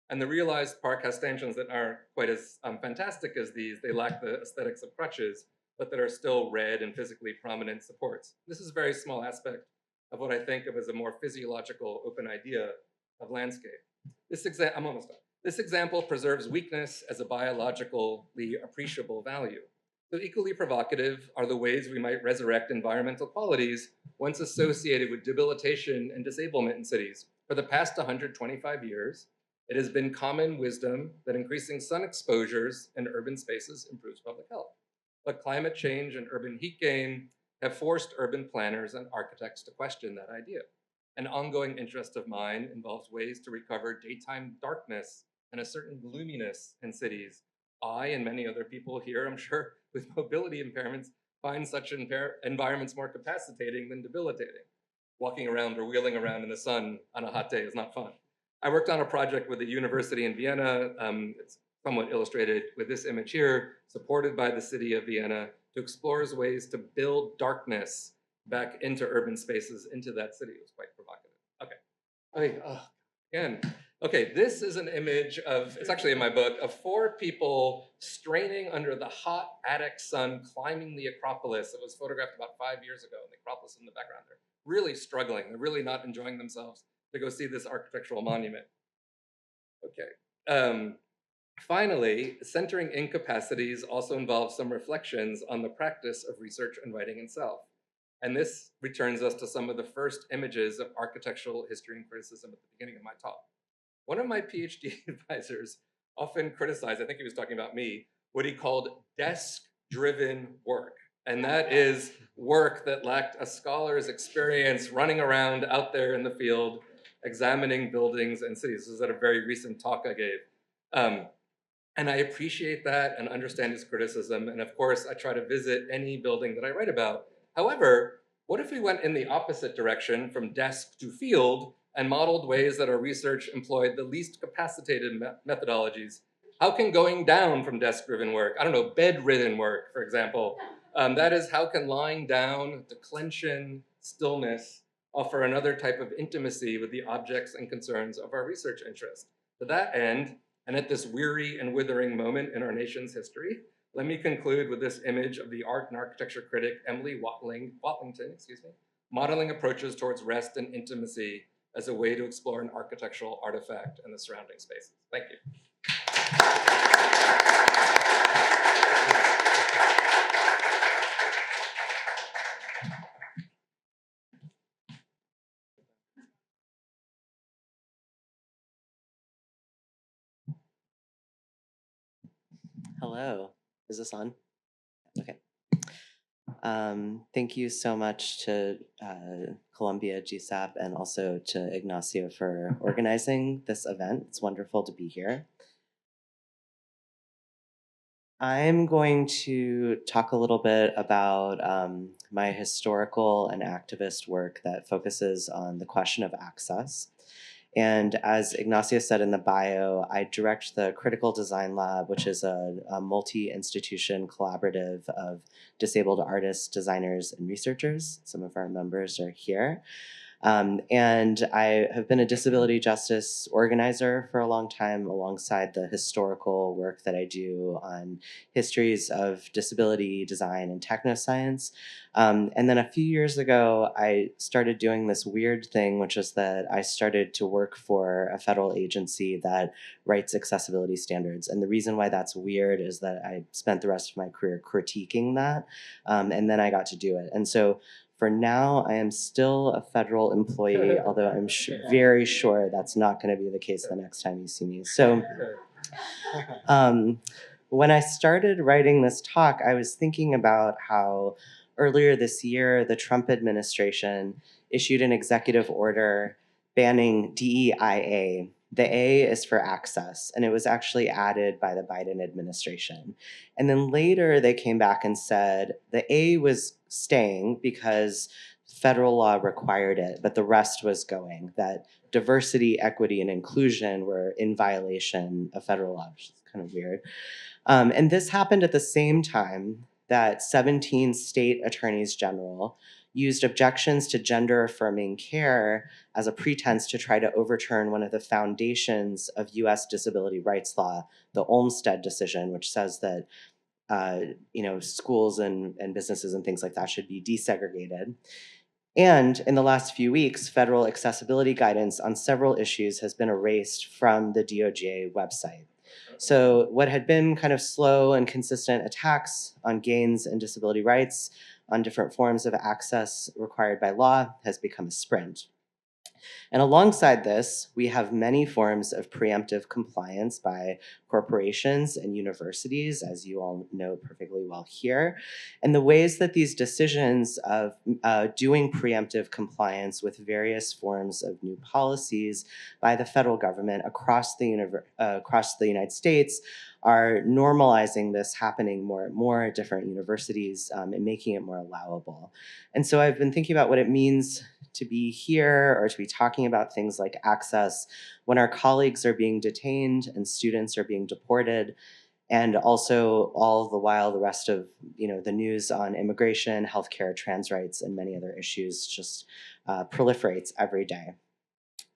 And the realized park has stanchions that aren't quite as fantastic as these. They lack the aesthetics of crutches, but that are still red and physically prominent supports. This is a very small aspect of what I think of as a more physiological open idea of landscape. I'm almost done. This example preserves weakness as a biologically appreciable value. So equally provocative are the ways we might resurrect environmental qualities once associated with debilitation and disablement in cities. For the past 125 years, it has been common wisdom that increasing sun exposures in urban spaces improves public health. But climate change and urban heat gain have forced urban planners and architects to question that idea. An ongoing interest of mine involves ways to recover daytime darkness and a certain gloominess in cities. I and many other people here, I'm sure, with mobility impairments, find such environments more capacitating than debilitating. Walking around or wheeling around in the sun on a hot day is not fun. I worked on a project with a university in Vienna. It's somewhat illustrated with this image here, supported by the city of Vienna, to explore ways to build darkness back into urban spaces, into that city. It was quite provocative. Okay. Again. Okay, this is an image of, it's actually in my book, of 4 people straining under the hot attic sun, climbing the Acropolis. It was photographed about 5 years ago, and the Acropolis in the background. They're really struggling. They're really not enjoying themselves to go see this architectural monument. Okay. Finally, centering incapacities also involves some reflections on the practice of research and writing itself. And this returns us to some of the first images of architectural history and criticism at the beginning of my talk. One of my PhD advisors often criticized, I think he was talking about me, what he called desk-driven work. And that is work that lacked a scholar's experience running around out there in the field, examining buildings and cities. This is at a very recent talk I gave. And I appreciate that and understand his criticism. And of course, I try to visit any building that I write about. However, what if we went in the opposite direction from desk to field and modeled ways that our research employed the least capacitated methodologies? How can going down from desk-driven work, I don't know, bed-ridden work, for example, that is, how can lying down, declension, stillness, offer another type of intimacy with the objects and concerns of our research interest? To that end, and at this weary and withering moment in our nation's history, let me conclude with this image of the art and architecture critic Emily Watlington, modeling approaches towards rest and intimacy as a way to explore an architectural artifact and the surrounding spaces. Thank you. Hello, is this on? Okay. Thank you so much to Columbia, GSAPP, and also to Ignacio for organizing this event. It's wonderful to be here. I'm going to talk a little bit about my historical and activist work that focuses on the question of access. And as Ignacio said in the bio, I direct the Critical Design Lab, which is a multi-institution collaborative of disabled artists, designers, and researchers. Some of our members are here. And I have been a disability justice organizer for a long time alongside the historical work that I do on histories of disability, design, and technoscience. And then a few years ago, I started doing this weird thing, which is that I started to work for a federal agency that writes accessibility standards. And the reason why that's weird is that I spent the rest of my career critiquing that, and then I got to do it. And so for now, I am still a federal employee, although I'm very sure that's not going to be the case the next time you see me. So when I started writing this talk, I was thinking about how earlier this year, the Trump administration issued an executive order banning DEIA. The A is for access, and it was actually added by the Biden administration. And then later they came back and said the A was staying because federal law required it, but the rest was going, that diversity, equity, and inclusion were in violation of federal law, which is kind of weird. And this happened at the same time that 17 state attorneys general used objections to gender-affirming care as a pretense to try to overturn one of the foundations of US disability rights law, the Olmstead decision, which says that schools and businesses and things like that should be desegregated. And in the last few weeks, federal accessibility guidance on several issues has been erased from the DOJ website. So what had been kind of slow and consistent attacks on gains and disability rights on different forms of access required by law has become a sprint. And alongside this, we have many forms of preemptive compliance by corporations and universities, as you all know perfectly well here. And the ways that these decisions of doing preemptive compliance with various forms of new policies by the federal government across the United States are normalizing this happening more and more at different universities and making it more allowable. And so I've been thinking about what it means to be here or to be talking about things like access when our colleagues are being detained and students are being deported, and also all the while the rest of the news on immigration, healthcare, trans rights, and many other issues just proliferates every day.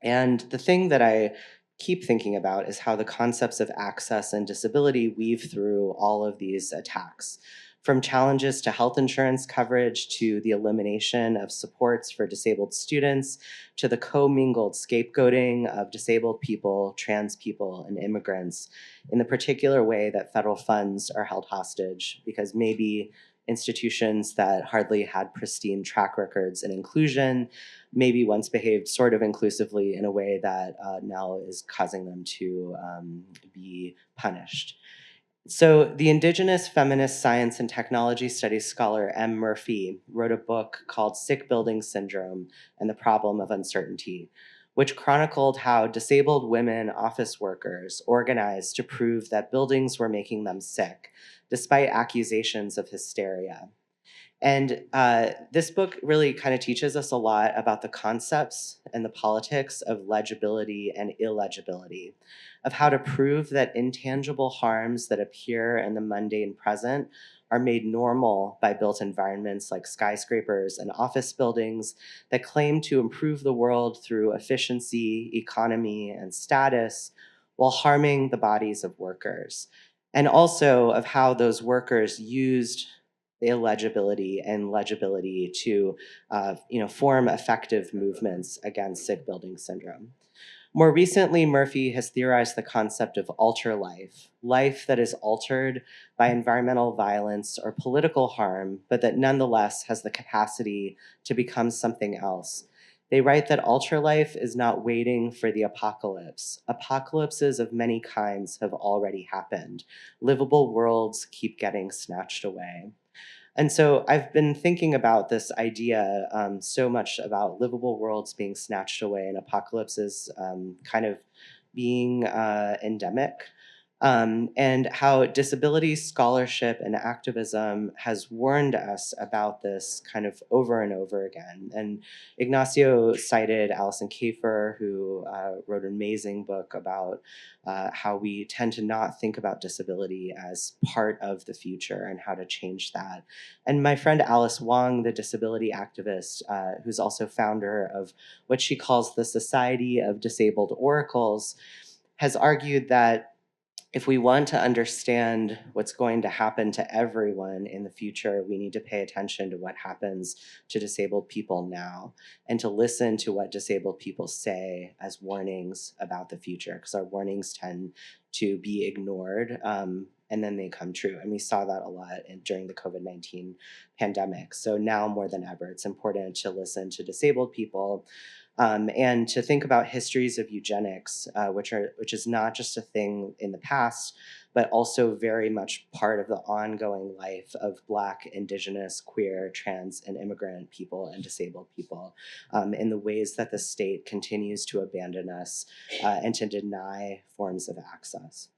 And the thing that I keep thinking about is how the concepts of access and disability weave through all of these attacks. From challenges to health insurance coverage, to the elimination of supports for disabled students, to the commingled scapegoating of disabled people, trans people, and immigrants in the particular way that federal funds are held hostage because maybe institutions that hardly had pristine track records in inclusion maybe once behaved sort of inclusively in a way that now is causing them to be punished. So the Indigenous feminist science and technology studies scholar M. Murphy wrote a book called Sick Building Syndrome and the Problem of Uncertainty, which chronicled how disabled women office workers organized to prove that buildings were making them sick, despite accusations of hysteria. And this book really kind of teaches us a lot about the concepts and the politics of legibility and illegibility, of how to prove that intangible harms that appear in the mundane present are made normal by built environments like skyscrapers and office buildings that claim to improve the world through efficiency, economy, and status, while harming the bodies of workers. And also of how those workers used the illegibility and legibility to form effective movements against sick building syndrome. More recently, Murphy has theorized the concept of alter life, life that is altered by environmental violence or political harm, but that nonetheless has the capacity to become something else. They write that alter life is not waiting for the apocalypse. Apocalypses of many kinds have already happened. Livable worlds keep getting snatched away. And so I've been thinking about this idea so much about livable worlds being snatched away and apocalypses kind of being endemic, and how disability scholarship and activism has warned us about this kind of over and over again. And Ignacio cited Alison Kafer, who wrote an amazing book about how we tend to not think about disability as part of the future and how to change that. And my friend Alice Wong, the disability activist, who's also founder of what she calls the Society of Disabled Oracles, has argued that if we want to understand what's going to happen to everyone in the future, we need to pay attention to what happens to disabled people now and to listen to what disabled people say as warnings about the future, because our warnings tend to be ignored and then they come true. And we saw that a lot during the COVID-19 pandemic. So now more than ever, it's important to listen to disabled people and to think about histories of eugenics, which is not just a thing in the past, but also very much part of the ongoing life of Black, Indigenous, queer, trans, and immigrant people and disabled people, in the ways that the state continues to abandon us and to deny forms of access.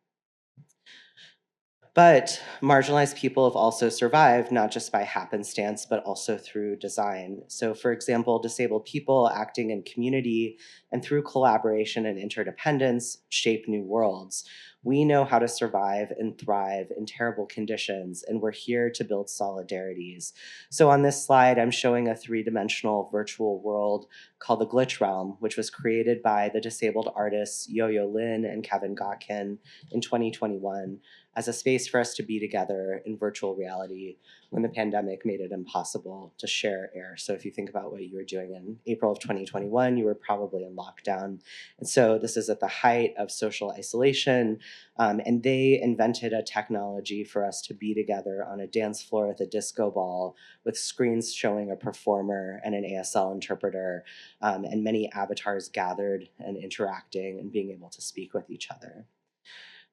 But marginalized people have also survived, not just by happenstance, but also through design. So for example, disabled people acting in community and through collaboration and interdependence shape new worlds. We know how to survive and thrive in terrible conditions, and we're here to build solidarities. So on this slide, I'm showing a three-dimensional virtual world called the Glitch Realm, which was created by the disabled artists Yo-Yo Lin and Kevin Gotkin in 2021. As a space for us to be together in virtual reality when the pandemic made it impossible to share air. So if you think about what you were doing in April of 2021, you were probably in lockdown. And so this is at the height of social isolation. And they invented a technology for us to be together on a dance floor with a disco ball with screens showing a performer and an ASL interpreter and many avatars gathered and interacting and being able to speak with each other.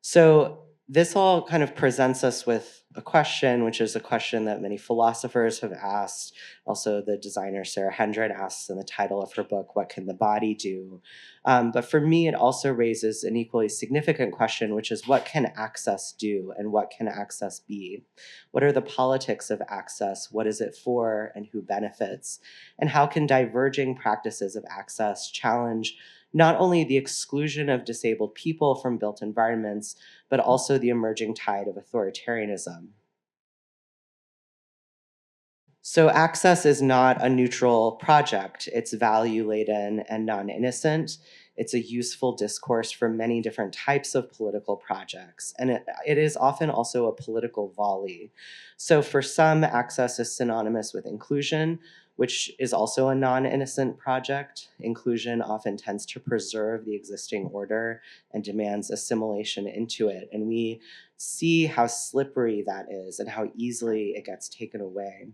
So this all kind of presents us with a question, which is a question that many philosophers have asked. Also, the designer Sarah Hendren asks in the title of her book, "What can the body do?" But for me, it also raises an equally significant question, which is what can access do and what can access be? What are the politics of access? What is it for and who benefits? And how can diverging practices of access challenge not only the exclusion of disabled people from built environments, but also the emerging tide of authoritarianism? So access is not a neutral project. It's value-laden and non-innocent. It's a useful discourse for many different types of political projects. And it is often also a political volley. So for some, access is synonymous with inclusion, which is also a non-innocent project. Inclusion often tends to preserve the existing order and demands assimilation into it. And we see how slippery that is and how easily it gets taken away.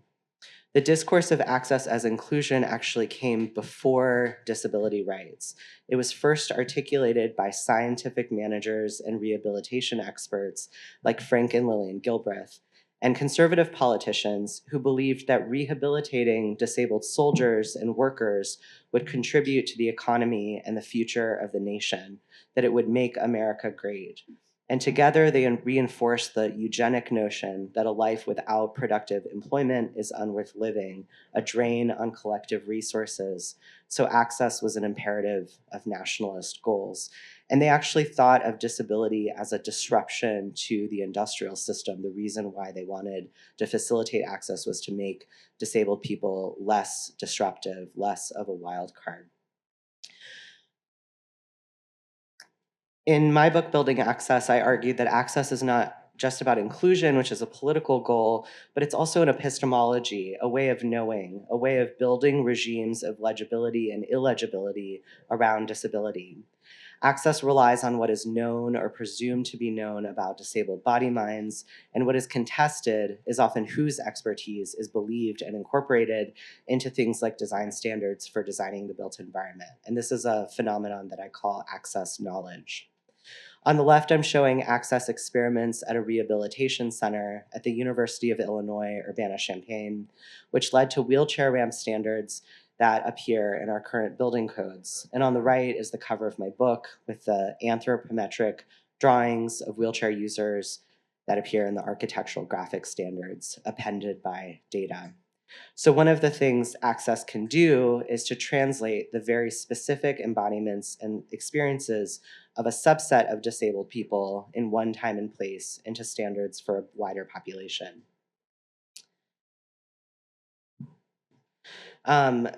The discourse of access as inclusion actually came before disability rights. It was first articulated by scientific managers and rehabilitation experts like Frank and Lillian Gilbreth, and conservative politicians who believed that rehabilitating disabled soldiers and workers would contribute to the economy and the future of the nation, that it would make America great. And together they reinforced the eugenic notion that a life without productive employment is unworth living, a drain on collective resources. So access was an imperative of nationalist goals. And they actually thought of disability as a disruption to the industrial system. The reason why they wanted to facilitate access was to make disabled people less disruptive, less of a wild card. In my book, Building Access, I argued that access is not just about inclusion, which is a political goal, but it's also an epistemology, a way of knowing, a way of building regimes of legibility and illegibility around disability. Access relies on what is known or presumed to be known about disabled body minds, and what is contested is often whose expertise is believed and incorporated into things like design standards for designing the built environment. And this is a phenomenon that I call access knowledge. On the left, I'm showing access experiments at a rehabilitation center at the University of Illinois, Urbana-Champaign, which led to wheelchair ramp standards that appear in our current building codes. And on the right is the cover of my book with the anthropometric drawings of wheelchair users that appear in the architectural graphic standards appended by data. So one of the things Access can do is to translate the very specific embodiments and experiences of a subset of disabled people in one time and place into standards for a wider population.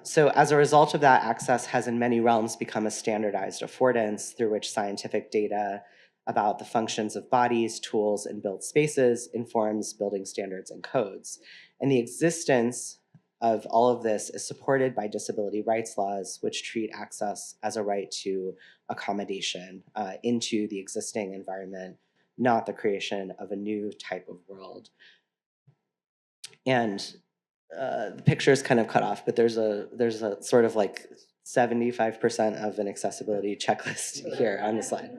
So as a result of that, Access has in many realms become a standardized affordance through which scientific data about the functions of bodies, tools, and built spaces informs building standards and codes. And the existence of all of this is supported by disability rights laws, which treat access as a right to accommodation into the existing environment, not the creation of a new type of world. And the picture is kind of cut off, but there's a sort of like 75% of an accessibility checklist here on the slide.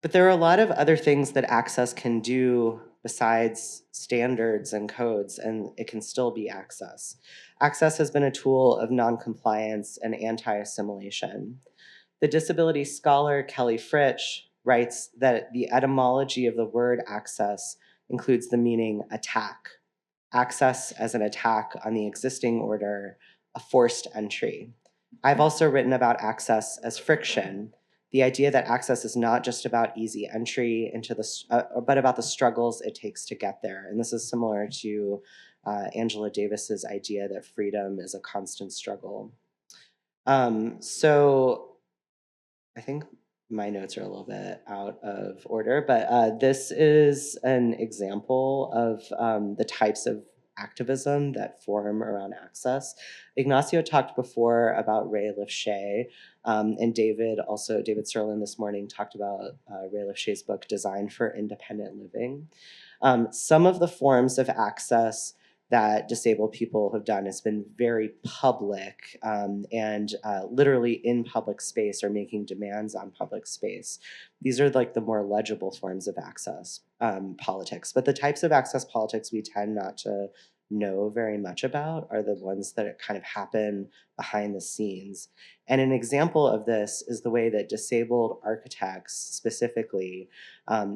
But there are a lot of other things that Access can do besides standards and codes, and it can still be Access. Access has been a tool of non-compliance and anti-assimilation. The disability scholar Kelly Fritsch writes that the etymology of the word access includes the meaning attack. Access as an attack on the existing order, a forced entry. I've also written about access as friction, the idea that access is not just about easy entry into but about the struggles it takes to get there. And this is similar to Angela Davis's idea that freedom is a constant struggle. So I think my notes are a little bit out of order, but this is an example of the types of activism that form around access. Ignacio talked before about Ray Lifshay, and David Serlin this morning talked about Ray Lifshay's book, Design for Independent Living. Some of the forms of access that disabled people have done has been very public and literally in public space or making demands on public space. These are like the more legible forms of access politics. But the types of access politics we tend not to know very much about are the ones that kind of happen behind the scenes. And an example of this is the way that disabled architects specifically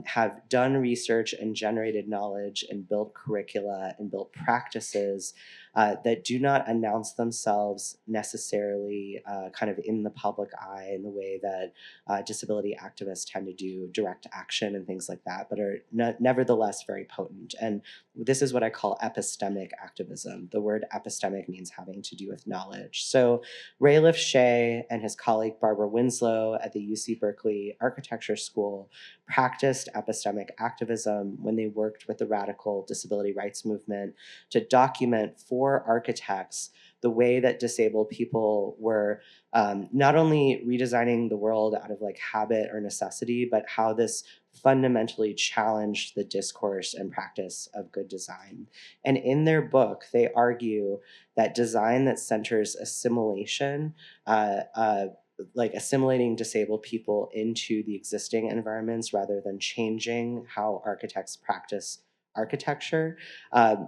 have done research and generated knowledge and built curricula and built practices that do not announce themselves necessarily kind of in the public eye in the way that disability activists tend to do direct action and things like that, but are nevertheless very potent. And this is what I call epistemic activism. The word epistemic means having to do with knowledge. So Ray Lifshay and his colleague Barbara Winslow at the UC Berkeley Architecture School practiced epistemic activism when they worked with the radical disability rights movement to document for architects the way that disabled people were not only redesigning the world out of like habit or necessity, but how this fundamentally challenged the discourse and practice of good design. And in their book, they argue that design that centers assimilation, like assimilating disabled people into the existing environments rather than changing how architects practice architecture,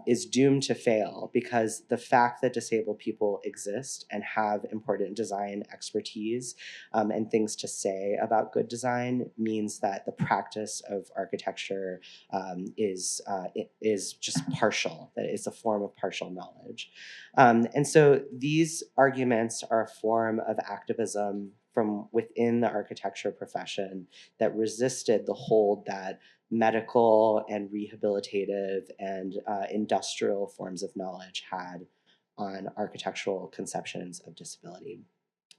is doomed to fail, because the fact that disabled people exist and have important design expertise and things to say about good design means that the practice of architecture is just partial, that it's a form of partial knowledge. And so these arguments are a form of activism from within the architecture profession that resisted the hold that medical and rehabilitative and industrial forms of knowledge had on architectural conceptions of disability.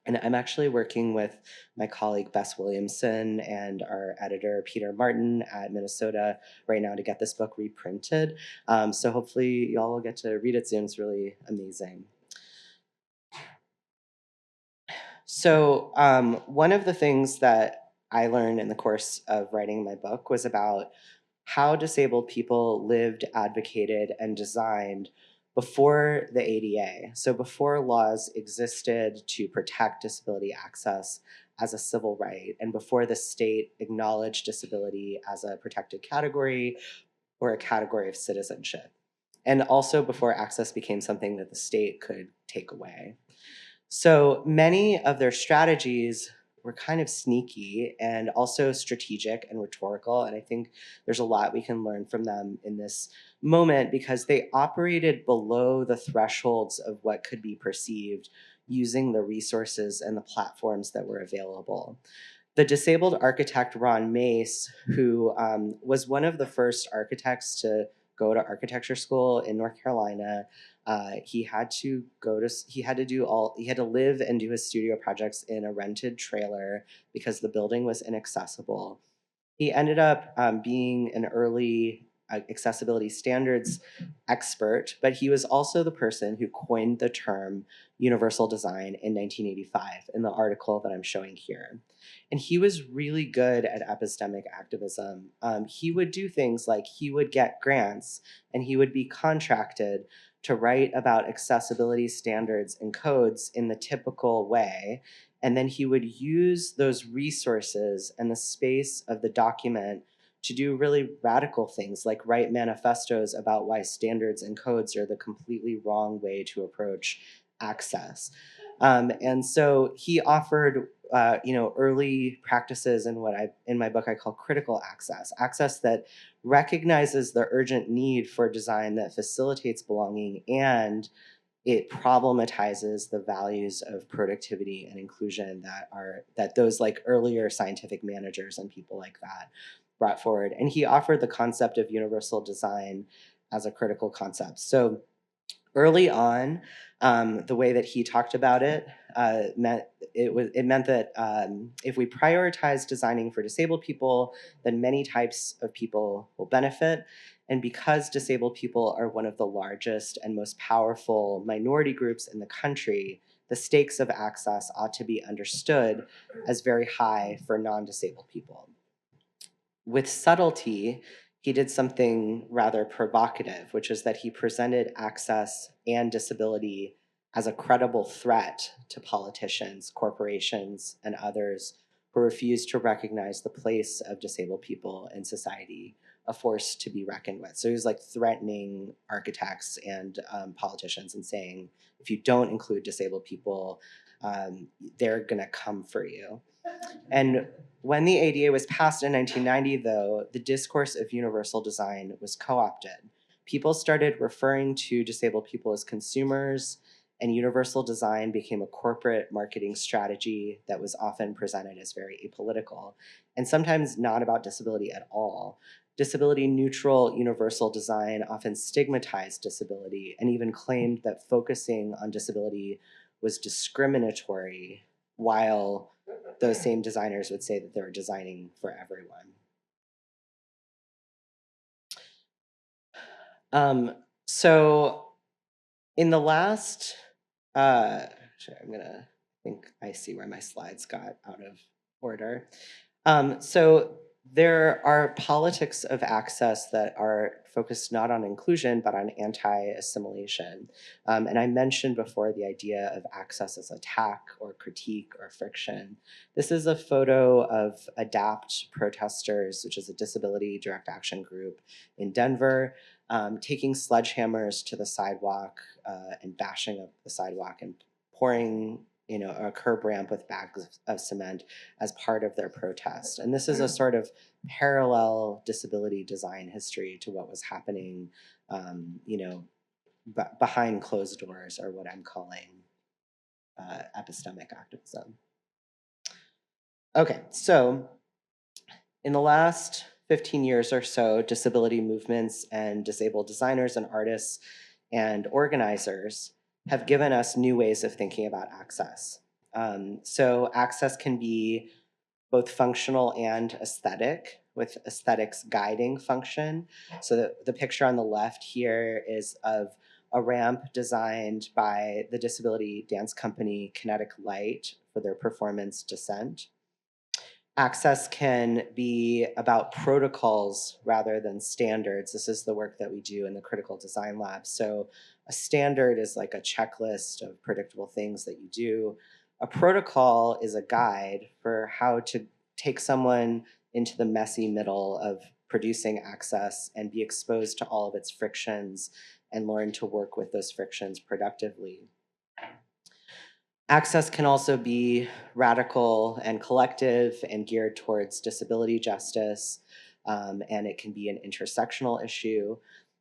And I'm actually working with my colleague Bess Williamson and our editor Peter Martin at Minnesota right now to get this book reprinted. So hopefully y'all will get to read it soon. It's really amazing. So one of the things that I learned in the course of writing my book was about how disabled people lived, advocated, and designed before the ADA. So before laws existed to protect disability access as a civil right, and before the state acknowledged disability as a protected category or a category of citizenship. And also before access became something that the state could take away. So many of their strategies were kind of sneaky and also strategic and rhetorical. And I think there's a lot we can learn from them in this moment because they operated below the thresholds of what could be perceived using the resources and the platforms that were available. The disabled architect Ron Mace, who was one of the first architects to go to architecture school in North Carolina, he had to live and do his studio projects in a rented trailer because the building was inaccessible. He ended up being an early accessibility standards expert, but he was also the person who coined the term universal design in 1985 in the article that I'm showing here. And he was really good at epistemic activism. He would do things like he would get grants and he would be contracted to write about accessibility standards and codes in the typical way. And then he would use those resources and the space of the document to do really radical things like write manifestos about why standards and codes are the completely wrong way to approach access. And so he offered early practices in in my book I call critical access that recognizes the urgent need for design that facilitates belonging and it problematizes the values of productivity and inclusion that those like earlier scientific managers and people like that brought forward. And he offered the concept of universal design as a critical concept. So early on, the way that he talked about it meant that if we prioritize designing for disabled people, then many types of people will benefit. And because disabled people are one of the largest and most powerful minority groups in the country, the stakes of access ought to be understood as very high for non-disabled people. With subtlety, he did something rather provocative, which is that he presented access and disability as a credible threat to politicians, corporations, and others who refused to recognize the place of disabled people in society, a force to be reckoned with. So he was like threatening architects and politicians and saying, if you don't include disabled people, they're gonna come for you. And when the ADA was passed in 1990, though, the discourse of universal design was co-opted. People started referring to disabled people as consumers, and universal design became a corporate marketing strategy that was often presented as very apolitical, and sometimes not about disability at all. Disability neutral universal design often stigmatized disability and even claimed that focusing on disability was discriminatory, while those same designers would say that they were designing for everyone. So in the last, I think I see where my slides got out of order. So there are politics of access that are focused not on inclusion, but on anti-assimilation. And I mentioned before the idea of access as attack or critique or friction. This is a photo of ADAPT protesters, which is a disability direct action group in Denver, taking sledgehammers to the sidewalk and bashing up the sidewalk and pouring a curb ramp with bags of cement as part of their protest. And this is a sort of parallel disability design history to what was happening, behind closed doors, or what I'm calling epistemic activism. Okay, so in the last 15 years or so, disability movements and disabled designers and artists and organizers have given us new ways of thinking about access. So access can be both functional and aesthetic, with aesthetics guiding function. So the picture on the left here is of a ramp designed by the disability dance company Kinetic Light for their performance Descent. Access can be about protocols rather than standards. This is the work that we do in the critical design lab. So a standard is like a checklist of predictable things that you do. A protocol is a guide for how to take someone into the messy middle of producing access and be exposed to all of its frictions and learn to work with those frictions productively. Access can also be radical and collective and geared towards disability justice, and it can be an intersectional issue.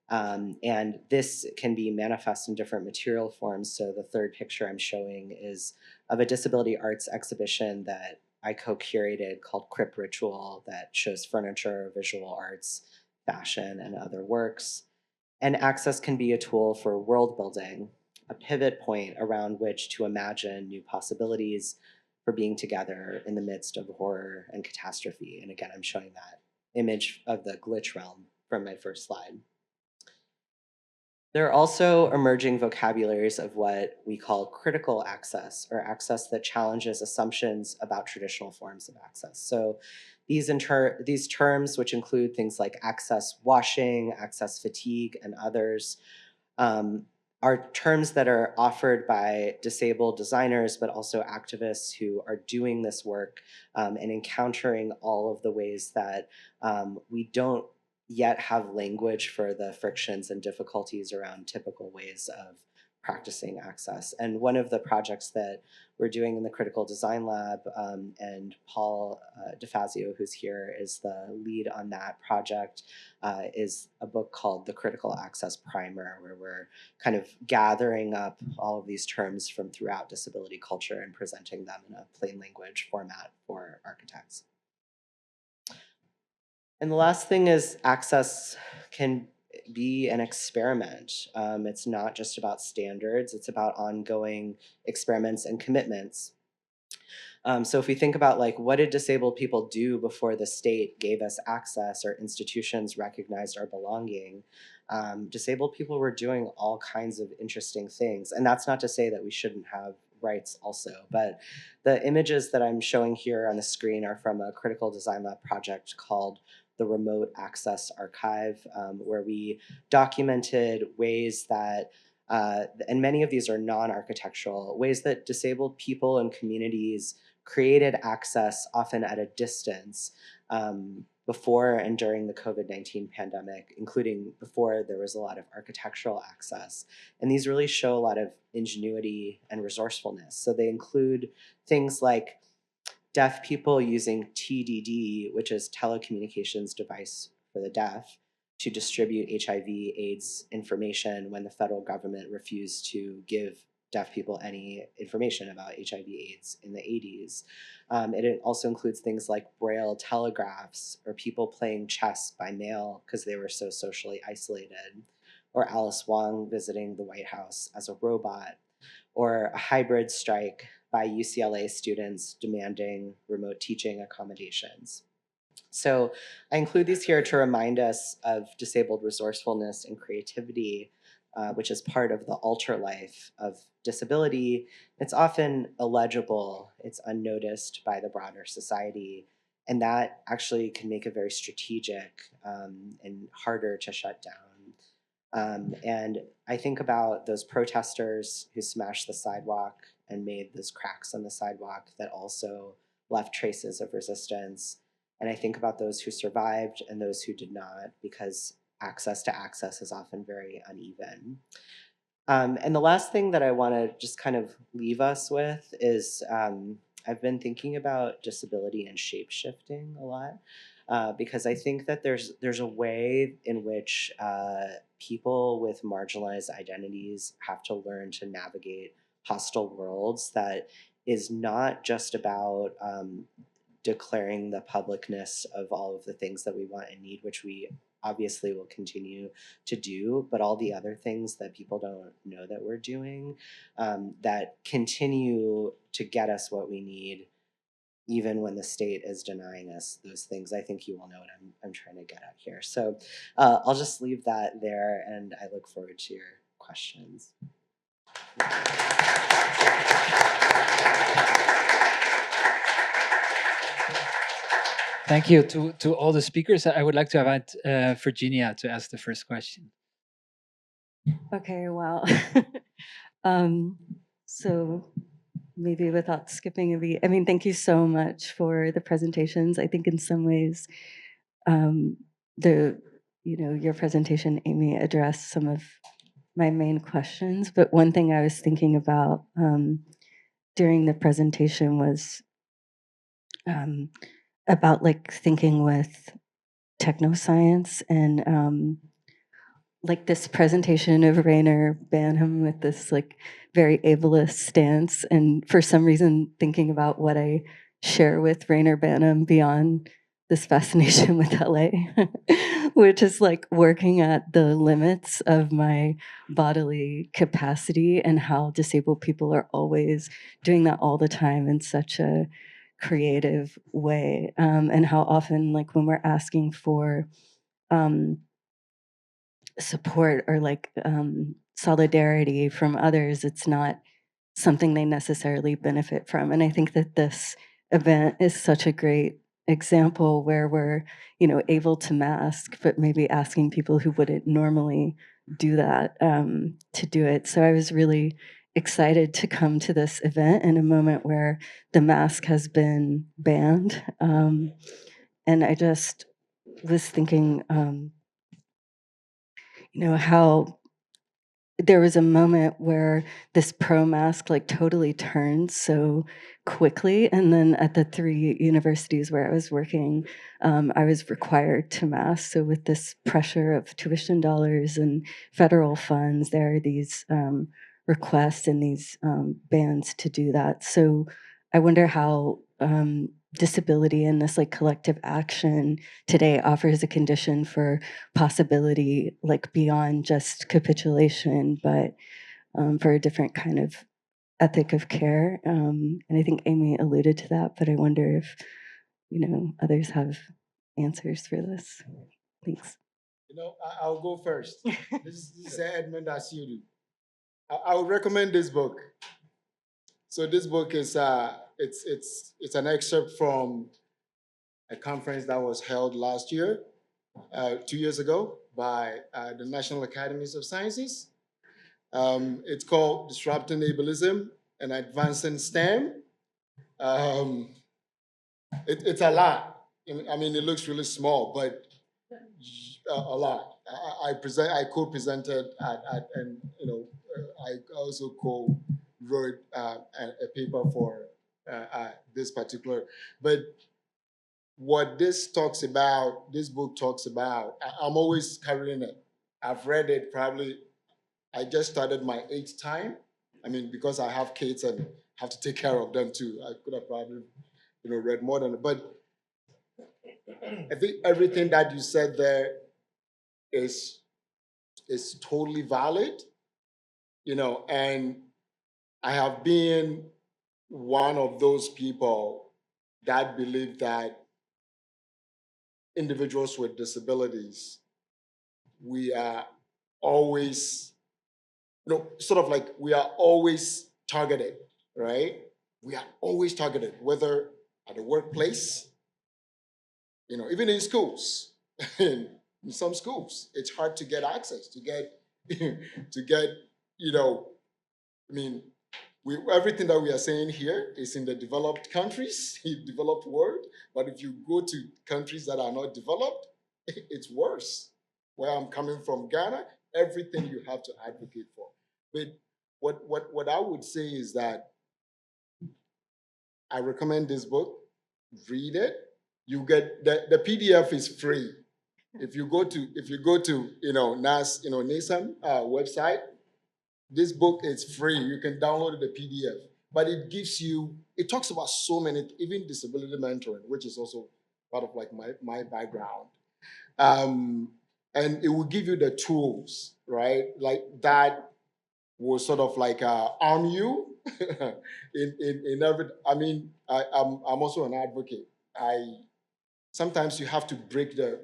And this can be manifest in different material forms. So the third picture I'm showing is of a disability arts exhibition that I co-curated called Crip Ritual that shows furniture, visual arts, fashion, and other works. And access can be a tool for world building, a pivot point around which to imagine new possibilities for being together in the midst of horror and catastrophe. And again, I'm showing that image of the glitch realm from my first slide. There are also emerging vocabularies of what we call critical access, or access that challenges assumptions about traditional forms of access. So these terms, which include things like access washing, access fatigue, and others, are terms that are offered by disabled designers, but also activists who are doing this work and encountering all of the ways that we don't yet have language for the frictions and difficulties around typical ways of practicing access. And one of the projects that we're doing in the Critical Design Lab, and Paul DeFazio, who's here, is the lead on that project, is a book called The Critical Access Primer, where we're kind of gathering up all of these terms from throughout disability culture and presenting them in a plain language format for architects. And the last thing is access can be an experiment. It's not just about standards, it's about ongoing experiments and commitments. So if we think about like, what did disabled people do before the state gave us access or institutions recognized our belonging? Disabled people were doing all kinds of interesting things. And that's not to say that we shouldn't have rights also, but the images that I'm showing here on the screen are from a Critical Design Lab project called the Remote Access Archive, where we documented ways that, and many of these are non-architectural, ways that disabled people and communities created access, often at a distance, before and during the COVID-19 pandemic, including before there was a lot of architectural access. And these really show a lot of ingenuity and resourcefulness. So they include things like deaf people using TDD, which is telecommunications device for the deaf, to distribute HIV/AIDS information when the federal government refused to give deaf people any information about HIV/AIDS in the 80s. It also includes things like Braille telegraphs, or people playing chess by mail because they were so socially isolated, or Alice Wong visiting the White House as a robot, or a hybrid strike by UCLA students demanding remote teaching accommodations. So I include these here to remind us of disabled resourcefulness and creativity, which is part of the alter life of disability. It's often illegible, it's unnoticed by the broader society, and that actually can make it very strategic and harder to shut down. And I think about those protesters who smashed the sidewalk and made those cracks on the sidewalk that also left traces of resistance. And I think about those who survived and those who did not, because access to access is often very uneven. And the last thing that I want to just kind of leave us with is I've been thinking about disability and shape-shifting a lot, because I think that there's a way in which people with marginalized identities have to learn to navigate hostile worlds that is not just about declaring the publicness of all of the things that we want and need, which we obviously will continue to do, but all the other things that people don't know that we're doing that continue to get us what we need, even when the state is denying us those things. I think you all know what I'm trying to get at here. So I'll just leave that there, and I look forward to your questions. Thank you to all the speakers. I would like to invite Virginia to ask the first question. Okay, well, so maybe without skipping a beat, I mean, thank you so much for the presentations. I think in some ways, your presentation, Amy, addressed some of my main questions. But one thing I was thinking about during the presentation was about like thinking with technoscience and like this presentation of Rainer Banham with this like very ableist stance, and for some reason thinking about what I share with Rainer Banham beyond this fascination with LA, which is like working at the limits of my bodily capacity, and how disabled people are always doing that all the time in such a creative way, and how often like when we're asking for support or like solidarity from others, it's not something they necessarily benefit from. And I think that this event is such a great example where we're, able to mask, but maybe asking people who wouldn't normally do that to do it. So I was really excited to come to this event in a moment where the mask has been banned. And I just was thinking, how there was a moment where this pro mask like totally turned so quickly. And then at the 3 universities where I was working, I was required to mask. So with this pressure of tuition dollars and federal funds, there are these requests and these bans to do that. So I wonder how disability and this like collective action today offers a condition for possibility, like beyond just capitulation, but for a different kind of ethic of care. And I think Amy alluded to that, but I wonder if, others have answers for this. Thanks. I'll go first. This is Edmund Asiedu. I would recommend this book. So this book is it's an excerpt from a conference that was held last year, 2 years ago, by the National Academies of Sciences. It's called Disrupting Ableism and Advancing STEM. It's a lot. I mean, it looks really small, but a lot. I co-presented and I also co-wrote a paper for this particular. But what this book talks about, I'm always carrying it. I've read it probably. I just started my 8th time. I mean, because I have kids and have to take care of them too. I could have probably, read more than it. But I think everything that you said there is totally valid, and I have been one of those people that believe that individuals with disabilities, we are always, sort of like we are always targeted, right? We are always targeted, whether at the workplace, even in schools. In some schools, it's hard to get access, to get, I mean, everything that we are saying here is in the developed countries, developed world. But if you go to countries that are not developed, it's worse. Where I'm coming from, Ghana, everything you have to advocate for. But what I would say is that I recommend this book. Read it. You get the PDF is free. If you go to NASM website, this book is free. You can download the PDF, but it talks about so many, even disability mentoring, which is also part of like my background. and it will give you the tools, right? Like that will sort of like arm you in every. I mean, I'm also an advocate. Sometimes you have to break the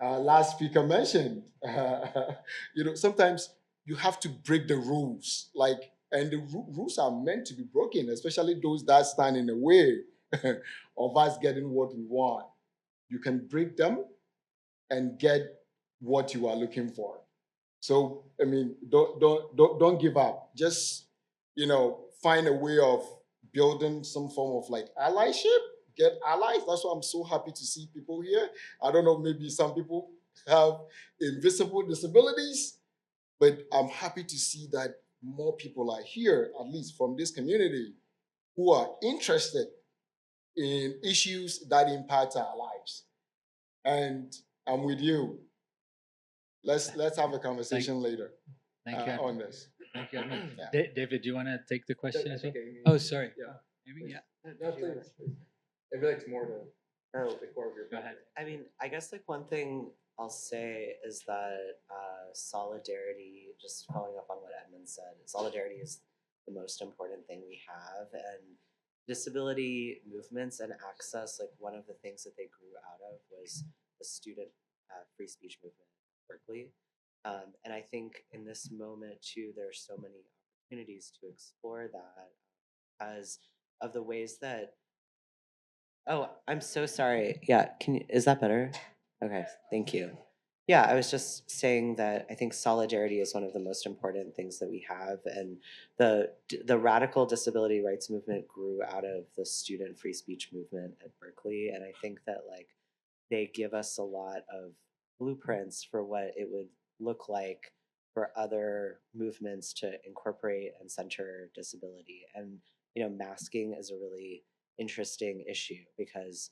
last speaker mentioned. Sometimes you have to break the rules, and the rules are meant to be broken, especially those that stand in the way of us getting what we want. You can break them and get what you are looking for. So I mean, don't give up. Just find a way of building some form of like allyship. Get allies. That's why I'm so happy to see people here. I don't know, maybe some people have invisible disabilities, but I'm happy to see that more people are here, at least from this community, who are interested in issues that impact our lives. And I'm with you. Let's have a conversation later Thank you. on this. Thank you, Edmund. Yeah. David, do you want to take the question as well? Amy- Oh, sorry. Yeah. Maybe, yeah. No, please. I'd like more to the core of your. Go ahead. I mean, I guess like one thing I'll say is that solidarity, just following up on what Edmund said, solidarity is the most important thing we have. And disability movements and access, like one of the things that they grew out of was the student free speech movement at Berkeley. And I think in this moment too, there are so many opportunities to explore that because of the ways that. Oh, I'm so sorry. Yeah, is that better? Okay, thank you. Yeah, I was just saying that I think solidarity is one of the most important things that we have, and the radical disability rights movement grew out of the student free speech movement at Berkeley, and I think that like they give us a lot of blueprints for what it would look like for other movements to incorporate and center disability. And masking is a really interesting issue because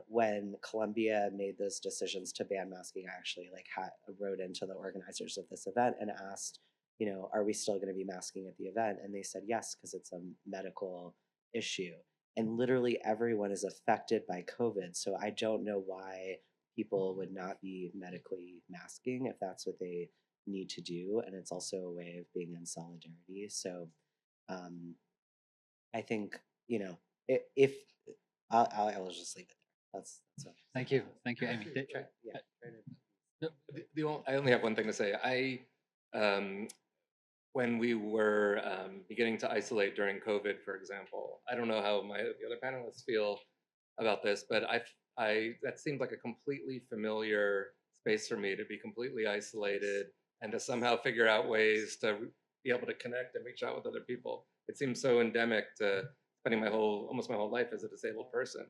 when Columbia made those decisions to ban masking, I actually wrote into the organizers of this event and asked, are we still going to be masking at the event? And they said yes, because it's a medical issue. And literally everyone is affected by COVID. So I don't know why people would not be medically masking if that's what they need to do. And it's also a way of being in solidarity. So I think, if I will just leave it there. That's all. Thank you. Thank you, Amy. Yeah. I only have one thing to say. When we were beginning to isolate during COVID, for example, I don't know how the other panelists feel about this, but that seemed like a completely familiar space for me to be completely isolated and to somehow figure out ways to be able to connect and reach out with other people. It seems so endemic to spending almost my whole life as a disabled person.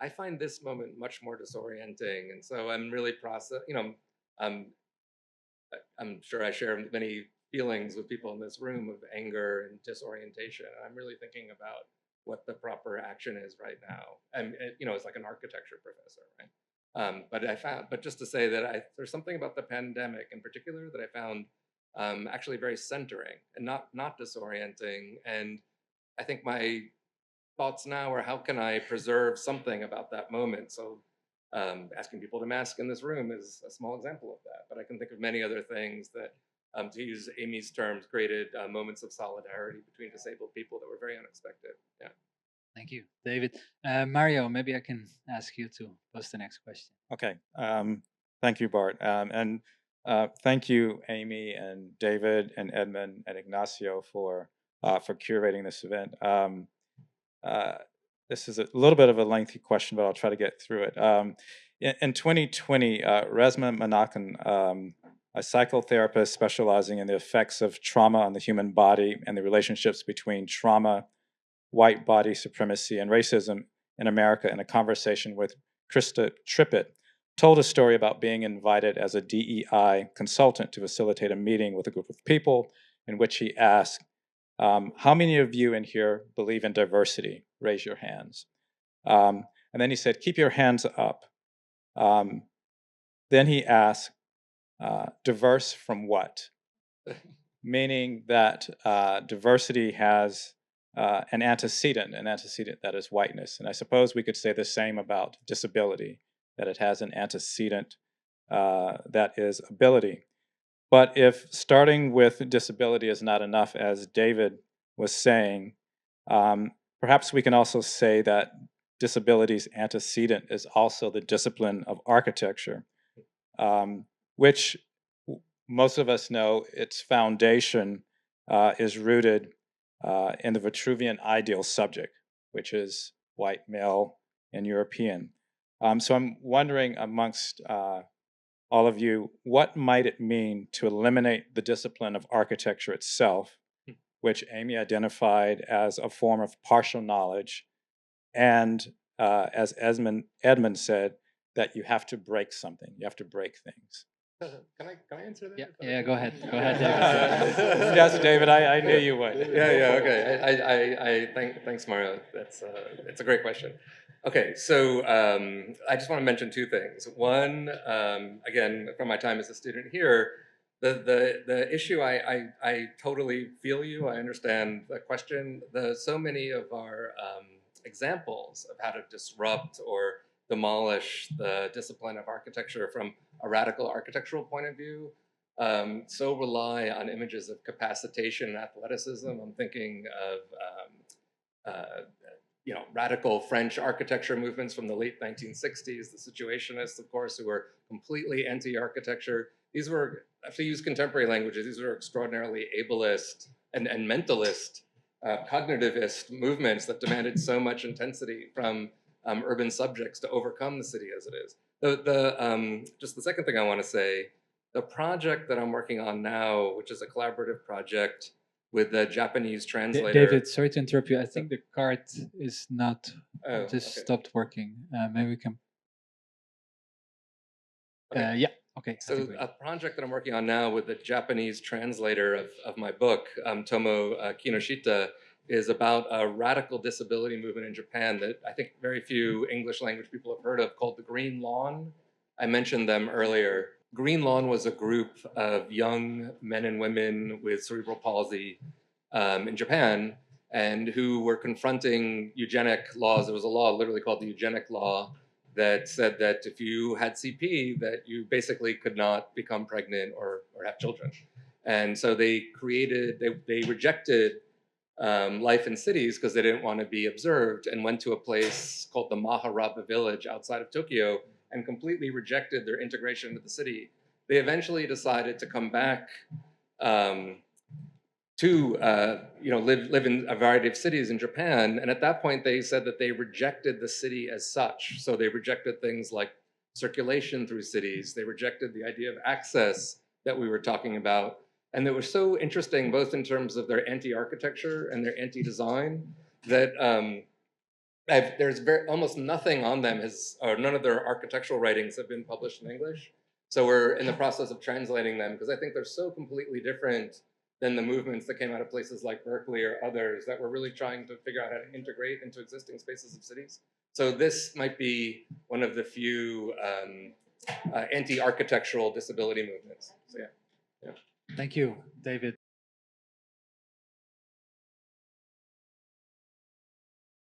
I find this moment much more disorienting, and so I'm really I'm sure I share many feelings with people in this room of anger and disorientation. I'm really thinking about what the proper action is right now. And it's like an architecture professor, right? But just to say that there's something about the pandemic in particular that I found actually very centering and not disorienting. And I think my thoughts now are how can I preserve something about that moment? So asking people to mask in this room is a small example of that, but I can think of many other things that, to use Amy's terms, created moments of solidarity between disabled people that were very unexpected. Yeah. Thank you, David. Mario, maybe I can ask you to pose the next question. Okay. Thank you, Bart. And thank you, Amy and David and Edmund and Ignacio for curating this event. This is a little bit of a lengthy question, but I'll try to get through it. In 2020, Resma Manakan, a psychotherapist specializing in the effects of trauma on the human body and the relationships between trauma, white body supremacy, and racism in America, in a conversation with Krista Trippett, told a story about being invited as a DEI consultant to facilitate a meeting with a group of people in which he asked, how many of you in here believe in diversity? Raise your hands. And then he said, keep your hands up. Then he asked, diverse from what? Meaning that diversity has an antecedent that is whiteness. And I suppose we could say the same about disability, that it has an antecedent that is ability. But if starting with disability is not enough, as David was saying, perhaps we can also say that disability's antecedent is also the discipline of architecture, which most of us know its foundation is rooted in the Vitruvian ideal subject, which is white, male, and European. So I'm wondering amongst all of you, what might it mean to eliminate the discipline of architecture itself, which Aimi identified as a form of partial knowledge, and as Edmund said, that you have to break something, you have to break things. Can I answer that? Yeah, go ahead. Go ahead, David. Yes, David, I knew you would. Yeah, okay. Thanks, Mario. It's a great question. Okay, so I just want to mention two things. One, again, from my time as a student here, the issue, I totally feel you. I understand the question. So many of our examples of how to disrupt or demolish the discipline of architecture from a radical architectural point of view so rely on images of capacitation and athleticism. I'm thinking of radical French architecture movements from the late 1960s, the Situationists, of course, who were completely anti-architecture. These were, to use contemporary languages, these were extraordinarily ableist and mentalist, cognitivist movements that demanded so much intensity from urban subjects to overcome the city as it is. Just the second thing I want to say, the project that I'm working on now, which is a collaborative project with the Japanese translator. David, sorry to interrupt you. I think the card is not stopped working. Maybe we can. Okay. Yeah. Okay. So a project that I'm working on now with the Japanese translator of my book, Tomo Kinoshita, is about a radical disability movement in Japan that I think very few English language people have heard of, called the Green Lawn. I mentioned them earlier. Green Lawn was a group of young men and women with cerebral palsy in Japan, and who were confronting eugenic laws. There was a law literally called the eugenic law that said that if you had CP, that you basically could not become pregnant or have children. And so they rejected life in cities because they didn't want to be observed, and went to a place called the Maharaba village outside of Tokyo and completely rejected their integration into the city. They eventually decided to come back to live in a variety of cities in Japan. And at that point, they said that they rejected the city as such. So they rejected things like circulation through cities. They rejected the idea of access that we were talking about. And they were so interesting, both in terms of their anti-architecture and their anti-design, that there's almost nothing on them, or none of their architectural writings have been published in English. So we're in the process of translating them, because I think they're so completely different than the movements that came out of places like Berkeley or others that were really trying to figure out how to integrate into existing spaces of cities. So this might be one of the few anti-architectural disability movements. So yeah. Thank you, David.